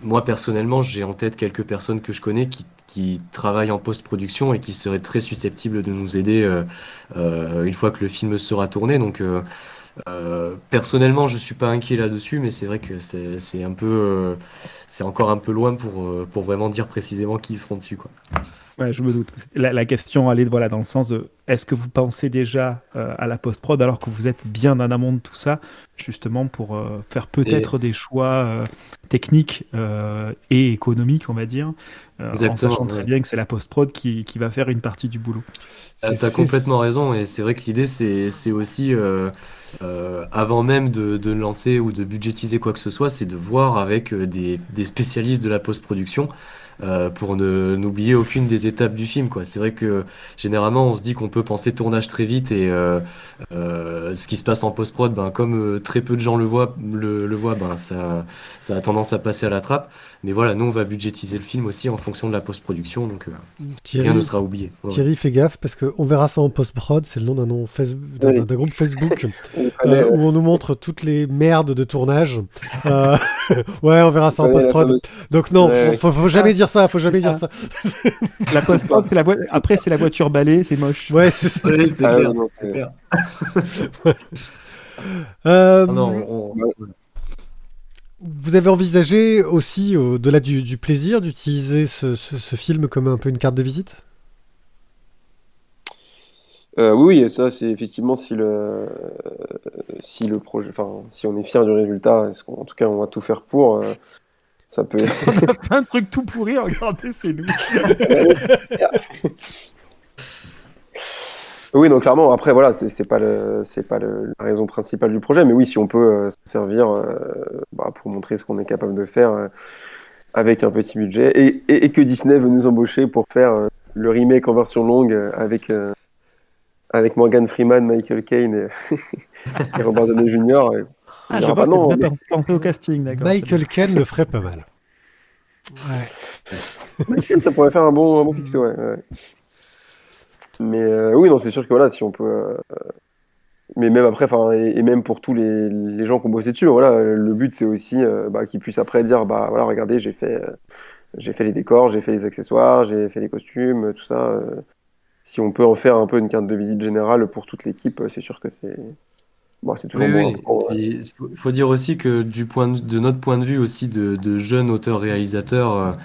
moi personnellement, j'ai en tête quelques personnes que je connais qui travaillent en post-production et qui seraient très susceptibles de nous aider une fois que le film sera tourné. Donc, personnellement, je suis pas inquiet là-dessus, mais c'est vrai que c'est un peu, c'est encore un peu loin pour vraiment dire précisément qui seront dessus, quoi. Ouais, je me doute. La question allait voilà, dans le sens de est-ce que vous pensez déjà à la post-prod alors que vous êtes bien en amont de tout ça, justement pour faire Et peut-être des choix techniques et économiques, on va dire, en exactement, sachant très ouais. bien que c'est la post-prod qui va faire une partie du boulot. T'as complètement raison, et c'est vrai que l'idée, c'est aussi, avant même de lancer ou de budgétiser quoi que ce soit, c'est de voir avec des spécialistes de la post-production pour ne n'oublier aucune des étapes du film, quoi. C'est vrai que généralement, on se dit qu'on peut penser tournage très vite et ce qui se passe en post-prod, ben, comme très peu de gens le voient, ben, ça a tendance à passer à la trappe. Mais voilà, nous, on va budgétiser le film aussi en fonction de la post-production, donc rien ne Thierry, sera oublié. Ouais, ouais. Thierry, fais gaffe parce qu'on verra ça en post-prod. C'est le nom d'un nom Oui, d'un groupe Facebook on connaît, où on nous montre toutes les merdes de tournage. Euh, ouais, on verra on ça en connaît la post-prod. fameuse. Donc non, Ouais. faut jamais dire ça. Faut C'est jamais dire ça. ça. La post-prod, c'est après, c'est la voiture balai, c'est moche. Ouais, c'est ça. Oui, c'est Ah clair, oui, non, c'est clair. Ah non, Euh, ouais. Vous avez envisagé aussi, au-delà du plaisir, d'utiliser ce film comme un peu une carte de visite? Oui, oui, et ça, c'est effectivement si le projet, enfin, si on est fier du résultat, en tout cas, on va tout faire pour. Ça peut. On a fait un truc tout pourri, regardez, c'est nous. Oui, donc clairement, après, voilà, c'est pas la raison principale du projet, mais oui, si on peut se servir bah, pour montrer ce qu'on est capable de faire avec un petit budget, et que Disney veut nous embaucher pour faire le remake en version longue avec Morgan Freeman, Michael Caine et Robert Downey Jr. On Ah, je dira vois pas que tu as non. bien pensé au casting, d'accord. C'est bien. Michael Caine le ferait pas mal. Ouais. Michael Caine, ça pourrait faire un bon pixel, ouais, ouais. Mais oui, non, c'est sûr que voilà, si on peut. Mais même après, enfin, et même pour tous les gens qui ont bossé dessus, voilà, le but c'est aussi bah, qu'ils puissent après dire, bah voilà, regardez, j'ai fait les décors, j'ai fait les accessoires, j'ai fait les costumes, tout ça. Si on peut en faire un peu une carte de visite générale pour toute l'équipe, c'est sûr que c'est Oui, toujours bon. oui. Et puis, faut dire aussi que de notre point de vue aussi de jeunes auteurs-réalisateurs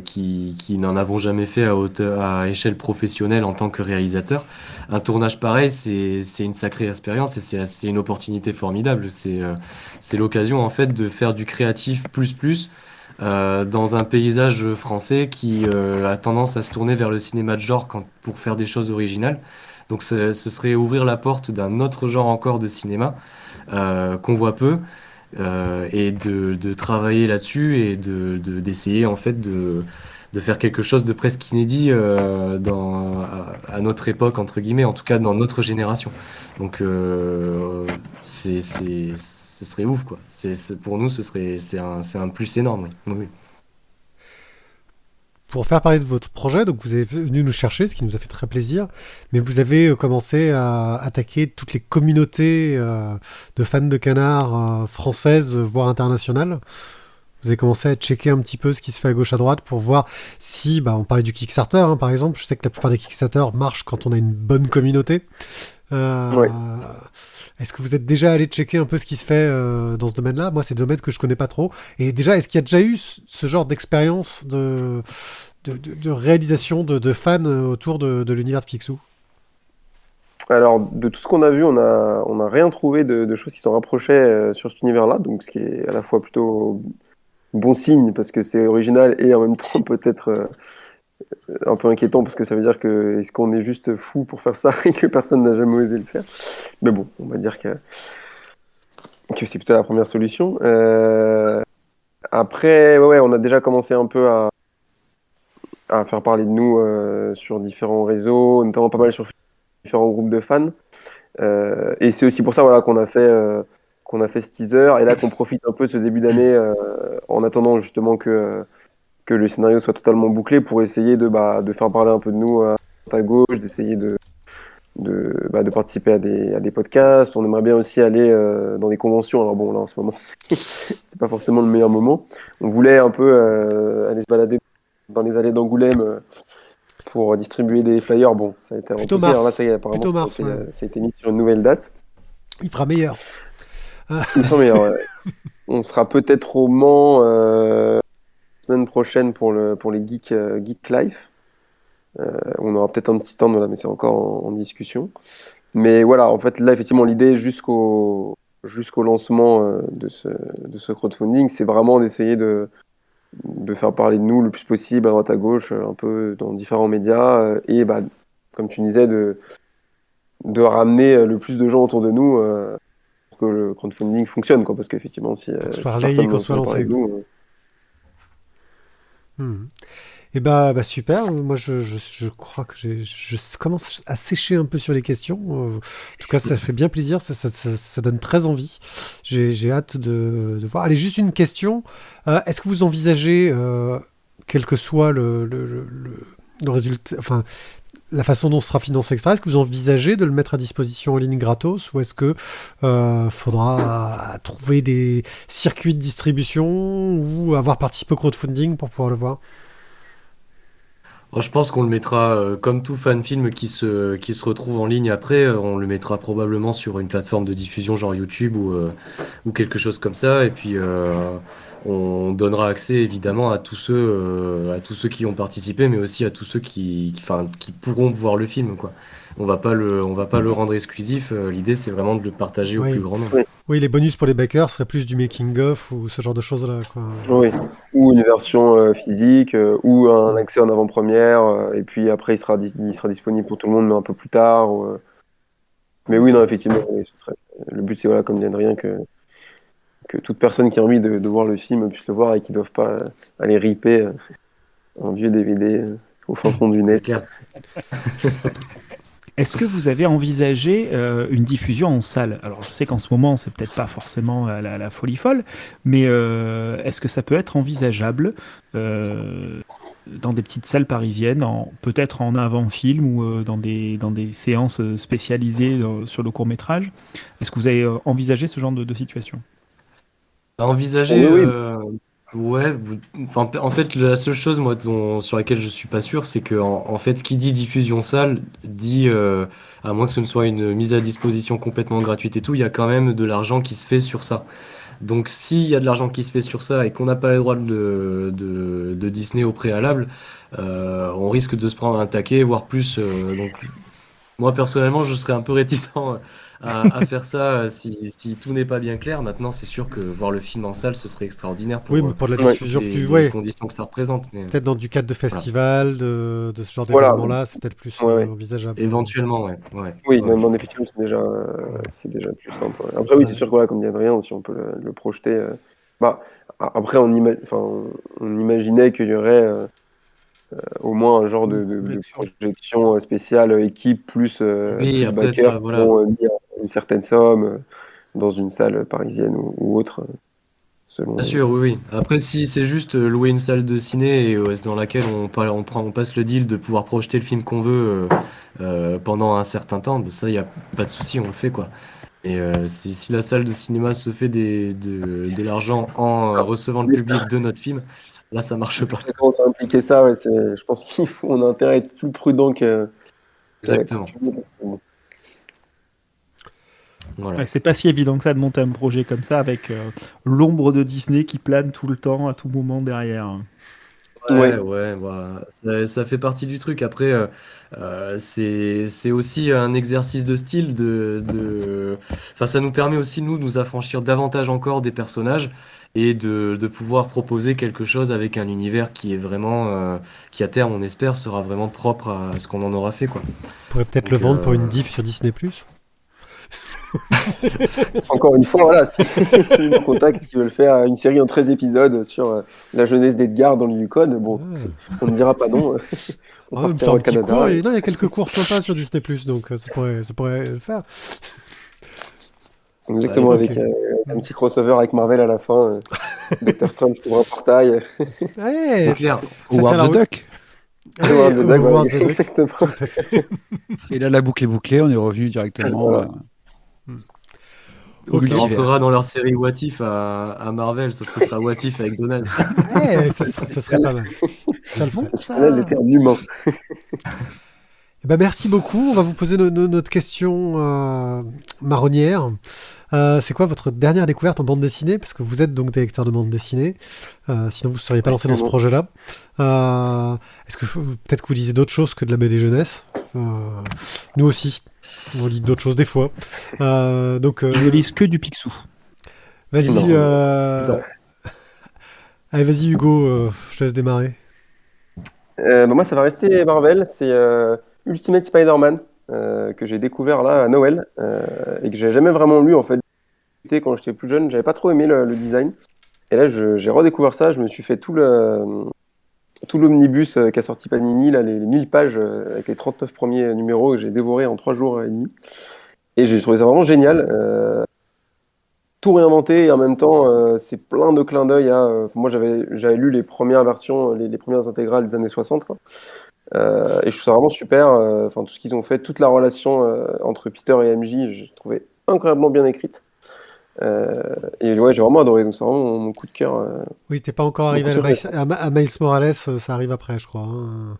qui n'en avons jamais fait à échelle professionnelle en tant que réalisateur, un tournage pareil, c'est une sacrée expérience et c'est une opportunité formidable. C'est l'occasion en fait de faire du créatif plus dans un paysage français qui a tendance à se tourner vers le cinéma de genre pour faire des choses originales. Donc ce serait ouvrir la porte d'un autre genre encore de cinéma qu'on voit peu, et de travailler là-dessus et d'essayer en fait de faire quelque chose de presque inédit à notre époque, entre guillemets, en tout cas dans notre génération. Donc ce serait ouf, quoi. Pour nous, c'est un plus énorme, oui. Oui, oui. Pour faire parler de votre projet, donc vous êtes venu nous chercher, ce qui nous a fait très plaisir, mais vous avez commencé à attaquer toutes les communautés de fans de canards françaises, voire internationales. Vous avez commencé à checker un petit peu ce qui se fait à gauche à droite pour voir si, bah, on parlait du Kickstarter, hein, par exemple. Je sais que la plupart des Kickstarter marchent quand on a une bonne communauté. Ouais. Est-ce que vous êtes déjà allé checker un peu ce qui se fait dans ce domaine-là? Moi, c'est des domaines que je connais pas trop. Et déjà, est-ce qu'il y a déjà eu ce genre d'expérience de réalisation de fans autour de l'univers de Picsou? Alors, de tout ce qu'on a vu, on a rien trouvé de choses qui s'en rapprochaient sur cet univers-là, donc ce qui est à la fois plutôt bon signe parce que c'est original et en même temps peut-être un peu inquiétant parce que ça veut dire que est-ce qu'on est juste fou pour faire ça et que personne n'a jamais osé le faire. Mais bon, on va dire que c'est plutôt la première solution. Après, ouais, on a déjà commencé un peu à faire parler de nous sur différents réseaux, notamment pas mal sur différents groupes de fans. Et c'est aussi pour ça voilà, qu'on a fait ce teaser et là qu'on profite un peu de ce début d'année en attendant justement que le scénario soit totalement bouclé pour essayer de faire parler un peu de nous à gauche, d'essayer de participer à des podcasts. On aimerait bien aussi aller dans des conventions. Alors bon, là en ce moment, c'est pas forcément le meilleur moment. On voulait un peu aller se balader dans les allées d'Angoulême pour distribuer des flyers. Bon, ça a été Plutôt repoussé. Alors là, mars. ça y est, apparemment, Plutôt mars, ouais. ça a été mis sur une nouvelle date. Il fera meilleur. Il sera meilleur, ouais. On sera peut-être au Mans semaine prochaine pour les Geek Life. On aura peut-être un petit stand, voilà, mais c'est encore en discussion. Mais voilà, en fait, là, effectivement, l'idée jusqu'au lancement de ce crowdfunding, c'est vraiment d'essayer de faire parler de nous le plus possible à droite à gauche, un peu dans différents médias, et bah, comme tu disais, de ramener le plus de gens autour de nous pour que le crowdfunding fonctionne, quoi, parce qu'effectivement, si Qu'on soit si relayé, personne qu'on n'entend soit parler lancé. de nous, Et bah super, moi je crois que je commence à sécher un peu sur les questions. En tout cas, ça fait bien plaisir, ça donne très envie. J'ai hâte de voir. Allez, juste une question. Est-ce que vous envisagez, quel que soit le résultat, enfin la façon dont ce sera financé, etc., est-ce que vous envisagez de le mettre à disposition en ligne gratos ou est-ce que faudra trouver des circuits de distribution ou avoir participé au crowdfunding pour pouvoir le voir? Oh, je pense qu'on le mettra, comme tout fan film qui se retrouve en ligne après, on le mettra probablement sur une plateforme de diffusion genre YouTube ou quelque chose comme ça. Et puis on donnera accès évidemment à tous ceux qui ont participé, mais aussi à tous ceux enfin, qui pourront voir le film, quoi. On va pas le rendre exclusif. L'idée, c'est vraiment de le partager au plus Oui. grand nombre. oui. Oui, les bonus pour les backers seraient plus du making-of ou ce genre de choses-là, quoi. Oui, ou une version physique, ou un accès en avant-première, et puis après il sera disponible pour tout le monde, mais un peu plus tard. Mais oui, non, effectivement, oui, le but c'est voilà, comme dit Adrien, que toute personne qui a envie de voir le film puisse le voir et qu'ils ne doivent pas aller ripper un vieux DVD au fin fond du C'est net. clair. Est-ce que vous avez envisagé une diffusion en salle? Alors, je sais qu'en ce moment, c'est peut-être pas forcément la folie folle, mais est-ce que ça peut être envisageable dans des petites salles parisiennes, peut-être en avant-film ou dans des séances spécialisées sur le court-métrage? Est-ce que vous avez envisagé ce genre de situation? À envisager, Oui, oui. ouais, enfin, en fait, la seule chose, moi, sur laquelle je suis pas sûr, c'est que, en fait, qui dit diffusion salle, dit, à moins que ce ne soit une mise à disposition complètement gratuite et tout, il y a quand même de l'argent qui se fait sur ça. Donc, s'il y a de l'argent qui se fait sur ça et qu'on n'a pas les droits de Disney au préalable, on risque de se prendre un taquet, voire plus. Donc, moi, personnellement, je serais un peu réticent à faire ça si tout n'est pas bien clair. Maintenant, c'est sûr que voir le film en salle, ce serait extraordinaire Oui, mais pour de la Ouais. diffusion les, plus. les Ouais, conditions que ça représente. Mais peut-être dans du cadre de voilà. festival, de ce genre Voilà. d'événement-là, c'est peut-être plus Ouais, ouais. envisageable. Éventuellement, ouais. Ouais, Oui, ouais. dans des festivals, c'est déjà plus simple. Ouais. Après, oui, c'est Ouais. sûr que, voilà, comme dit Adrien, si on peut le projeter. Bah, après, on imaginait qu'il y aurait au moins un genre Bien de sûr. projection spéciale équipe Oui, plus après backer ça, qui voilà. vont mis une certaine somme dans une salle parisienne ou autre, Bien selon. sûr, oui, oui. Après, si c'est juste louer une salle de ciné et dans laquelle on passe le deal de pouvoir projeter le film qu'on veut pendant un certain temps, bah, ça, il n'y a pas de souci, on le fait, quoi. Et si la salle de cinéma se fait de l'argent en Ah, recevant le mais public de notre film, là, ça marche pas. ça commence à impliquer ça, ouais, je pense qu'on a intérêt à être plus prudent qu'avec Exactement. coutumier, parce que bon. Voilà. Ouais, c'est pas si évident que ça de monter un projet comme ça avec l'ombre de Disney qui plane tout le temps, à tout moment derrière. Ouais, Ouais. ouais, bah, ça fait partie du truc. Après, c'est aussi un exercice de style enfin, ça nous permet aussi, nous, de nous affranchir davantage encore des personnages et de pouvoir proposer quelque chose avec un univers qui est vraiment, qui à terme, on espère, sera vraiment propre à ce qu'on en aura fait, quoi. On pourrait peut-être le Donc, vendre pour une diff sur Disney+. Encore une fois, voilà, si ils nous contactent, qui veulent faire une série en 13 épisodes sur la jeunesse d'Edgar dans le Yukon, bon, Ah. on ne dira pas non. On Ah, me partira faire au un petit Canada. cours. Et non, il y a quelques cours sympas sur Disney+, donc ça pourrait le faire. Exactement, Ok. avec un petit crossover avec Marvel à la fin. Doctor Strange pour un portail. Ouais, c'est clair. ça, c'est Howard la the route. Duck. Ouais, Howard the Duck, voilà, Howard the Duck, exactement. tout à fait. Et là, la boucle est bouclée, on est revenu directement Voilà. au Ok. Ça multivers. rentrera dans leur série What If à Marvel, sauf que ce sera What If avec Donald. Ouais, ça serait pas mal. Ça le ferait. Chanel était un humain. Eh ben, merci beaucoup. On va vous poser notre question marronnière. C'est quoi votre dernière découverte en bande dessinée? Parce que vous êtes donc des lecteurs de bande dessinée. Sinon, vous ne seriez pas lancé dans ce projet-là. Est-ce que peut-être que vous lisez d'autres choses que de la BD jeunesse? Nous aussi. On lit d'autres choses des fois. Donc, Je lise que du Picsou. vas-y. Non. Allez, vas-y, Hugo. Je te laisse démarrer. Bah, moi, ça va rester Marvel. C'est Ultimate Spider-Man que j'ai découvert là à Noël et que j'ai jamais vraiment lu en fait. Quand j'étais plus jeune, j'avais pas trop aimé le design. Et là, j'ai redécouvert ça. Je me suis fait tout l'omnibus qu'a sorti Panini, là, les 1000 pages avec les 39 premiers numéros que j'ai dévoré en 3 jours et demi. Et j'ai trouvé ça vraiment génial. Tout réinventé et en même temps, c'est plein de clins d'œil à. Moi, j'avais lu les premières versions, les premières intégrales des années 60, quoi. Et je trouve ça vraiment super. Enfin, tout ce qu'ils ont fait, toute la relation entre Peter et MJ, j'ai trouvé incroyablement bien écrite. Et ouais, j'ai vraiment adoré. Donc, c'est vraiment mon coup de cœur. Oui, t'es pas encore arrivé à Miles Morales. Ça arrive après, je crois. Hein.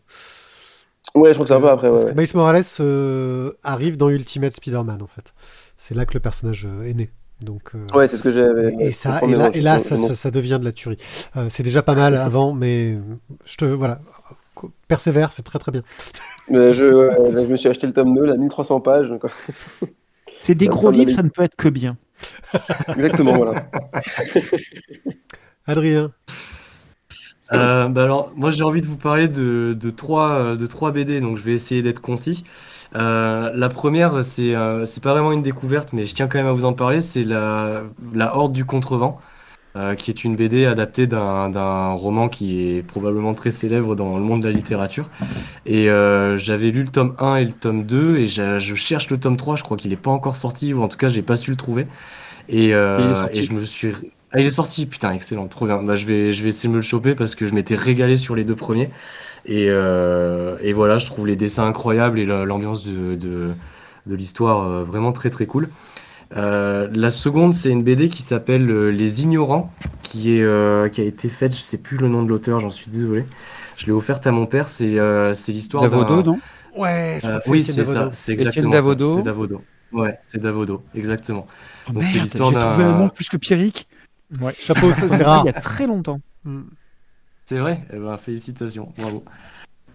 Ouais, je trouve que c'est un peu après. Parce Ouais, que Miles Morales arrive dans Ultimate Spider-Man, en fait. C'est là que le personnage est né. Donc, ouais, c'est ce que j'avais. et là ça devient de la tuerie. C'est déjà pas mal avant, mais voilà. Persévère, c'est très très bien. Mais là, je me suis acheté le tome 2, là, 1300 pages. Donc, C'est des La gros fin de la livres, ça ne peut être que bien. exactement, voilà. Adrien. Bah alors, moi j'ai envie de vous parler de trois BD, donc je vais essayer d'être concis. La première, c'est pas vraiment une découverte, mais je tiens quand même à vous en parler, c'est la Horde du Contrevent, qui est une BD adaptée d'un roman qui est probablement très célèbre dans le monde de la littérature. Et j'avais lu le tome 1 et le tome 2, et je cherche le tome 3, je crois qu'il est pas encore sorti, ou en tout cas j'ai pas su le trouver. Et Il est sorti. je me suis... Ah, il est sorti, putain, excellent, trop bien. Bah, je vais essayer de me le choper parce que je m'étais régalé sur les 2 premiers. Et voilà, je trouve les dessins incroyables et l'ambiance de l'histoire vraiment très très cool. La seconde, c'est une BD qui s'appelle Les Ignorants, qui a été faite, je sais plus le nom de l'auteur, j'en suis désolé. Je l'ai offerte à mon père, c'est l'histoire Davodo, d'un... non? Ouais, je crois que oui, Étienne c'est ça, Davodo. c'est Étienne exactement ça, Davodo. c'est Davodo. Ouais, c'est Davodo, exactement. Oh Donc c'est merde, l'histoire j'ai trouvé un nom d'un... plus que Pierrick. Ouais. Chapeau, c'est Il rare. y a très longtemps. Mm. C'est vrai? Eh ben, félicitations, bravo.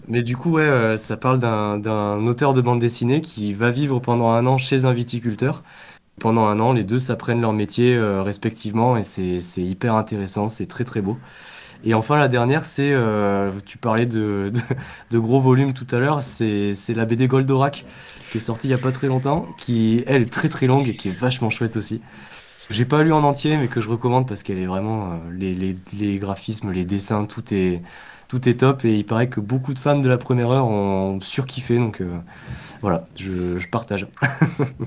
Mais du coup, ouais, ça parle d'un auteur de bande dessinée qui va vivre pendant un an chez un viticulteur. Pendant un an, les deux s'apprennent leur métier respectivement et c'est hyper intéressant, c'est très très beau. Et enfin, la dernière, c'est, tu parlais de gros volumes tout à l'heure, c'est la BD Goldorak qui est sortie il y a pas très longtemps, qui elle est très très longue et qui est vachement chouette aussi. J'ai pas lu en entier, mais que je recommande parce qu'elle est vraiment les graphismes, les dessins, tout est top et il paraît que beaucoup de fans de la première heure ont surkiffé, donc voilà, je partage.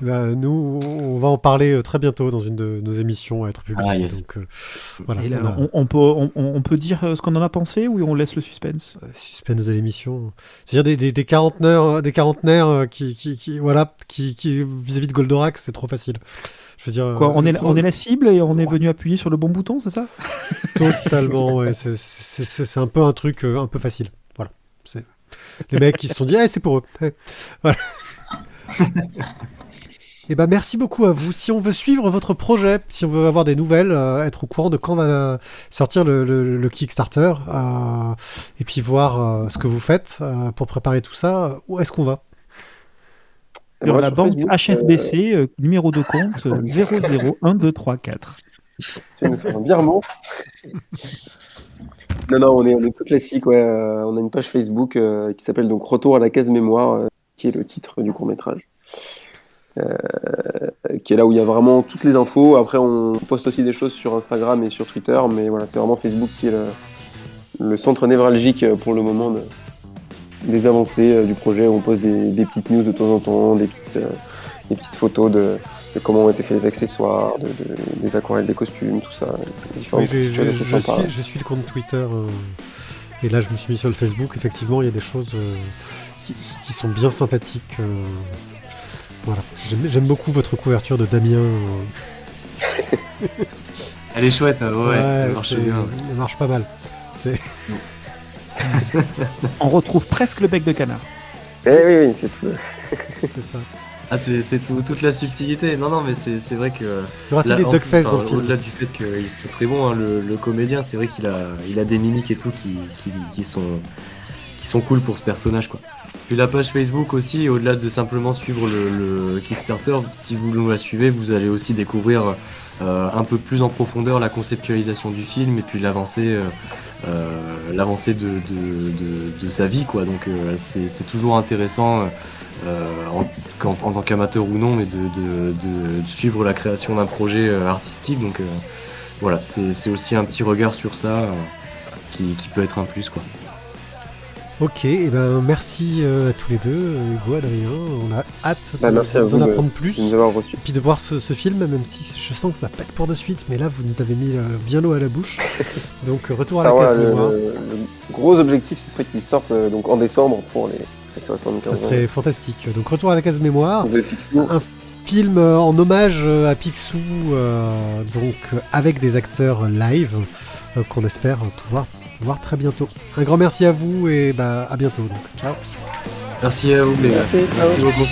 Bah, nous, on va en parler très bientôt dans une de nos émissions à être publiée. Ah yes. Donc, voilà, Et là, on a on peut dire ce qu'on en a pensé ou on laisse le suspense? suspense de l'émission. C'est-à-dire des quarantenaires voilà, qui vis-à-vis de Goldorak, c'est trop facile. Je veux dire, Quoi, on est la cible et on est venu appuyer sur le bon bouton, c'est ça? totalement, ouais, c'est un peu un truc un peu facile. Voilà. C'est les mecs qui se sont dit, ah, c'est pour eux. Ouais. Voilà. Et ben merci beaucoup à vous. Si on veut suivre votre projet, si on veut avoir des nouvelles, être au courant de quand va sortir le Kickstarter, et puis voir ce que vous faites pour préparer tout ça, où est-ce qu'on va? Sur la sur banque Facebook, HSBC, numéro de compte 001234. tu vas nous faire un virement. Non, on est tout classique. Ouais. On a une page Facebook qui s'appelle donc Retour à la case mémoire, qui est le titre du court-métrage. Qui est là où il y a vraiment toutes les infos. Après, on poste aussi des choses sur Instagram et sur Twitter, mais voilà, c'est vraiment Facebook qui est le centre névralgique pour le moment des avancées du projet. On poste des petites news de temps en temps, des petites photos de comment ont été faits les accessoires, des aquarelles, des costumes, tout ça. Oui, choses assez sympas. je suis le compte Twitter, et là je me suis mis sur le Facebook. Effectivement, il y a des choses qui sont bien sympathiques. Voilà. J'aime beaucoup votre couverture de Damien. Elle est chouette, ouais, elle marche c'est- bien. Elle marche pas mal. C'est On retrouve presque le bec de canard. Oui, c'est tout. c'est ça. Ah, c'est toute la subtilité. Non, mais c'est vrai que. Y aura-t-il là, des Duckface dans le film? Au-delà du fait qu'il soit très bon, hein, le comédien, c'est vrai il a des mimiques et tout qui sont cool pour ce personnage, quoi. Puis la page Facebook aussi, au-delà de simplement suivre le Kickstarter, si vous nous la suivez, vous allez aussi découvrir un peu plus en profondeur la conceptualisation du film et puis l'avancée de sa vie, quoi. Donc c'est toujours intéressant en tant qu'amateur ou non, mais de suivre la création d'un projet artistique. Donc voilà, c'est aussi un petit regard sur ça qui peut être un plus, quoi. Ok, et ben merci à tous les deux, Hugo, Adrien. On a hâte Merci à vous d'en de apprendre plus. nous avoir reçus. Et puis de voir ce film, même si je sens que ça pète pour de suite, mais là vous nous avez mis bien l'eau à la bouche. Donc retour à la Alors case voilà, mémoire. le gros objectif, ce serait qu'ils sortent donc en décembre pour les 75 Ça ans serait fantastique. Donc retour à la case mémoire. de Picsou. Un film en hommage à Picsou, donc avec des acteurs live qu'on espère pouvoir voir très bientôt. Un grand merci à vous et bah à bientôt. Donc ciao. Merci à vous, les gars. Merci, ciao. Merci beaucoup.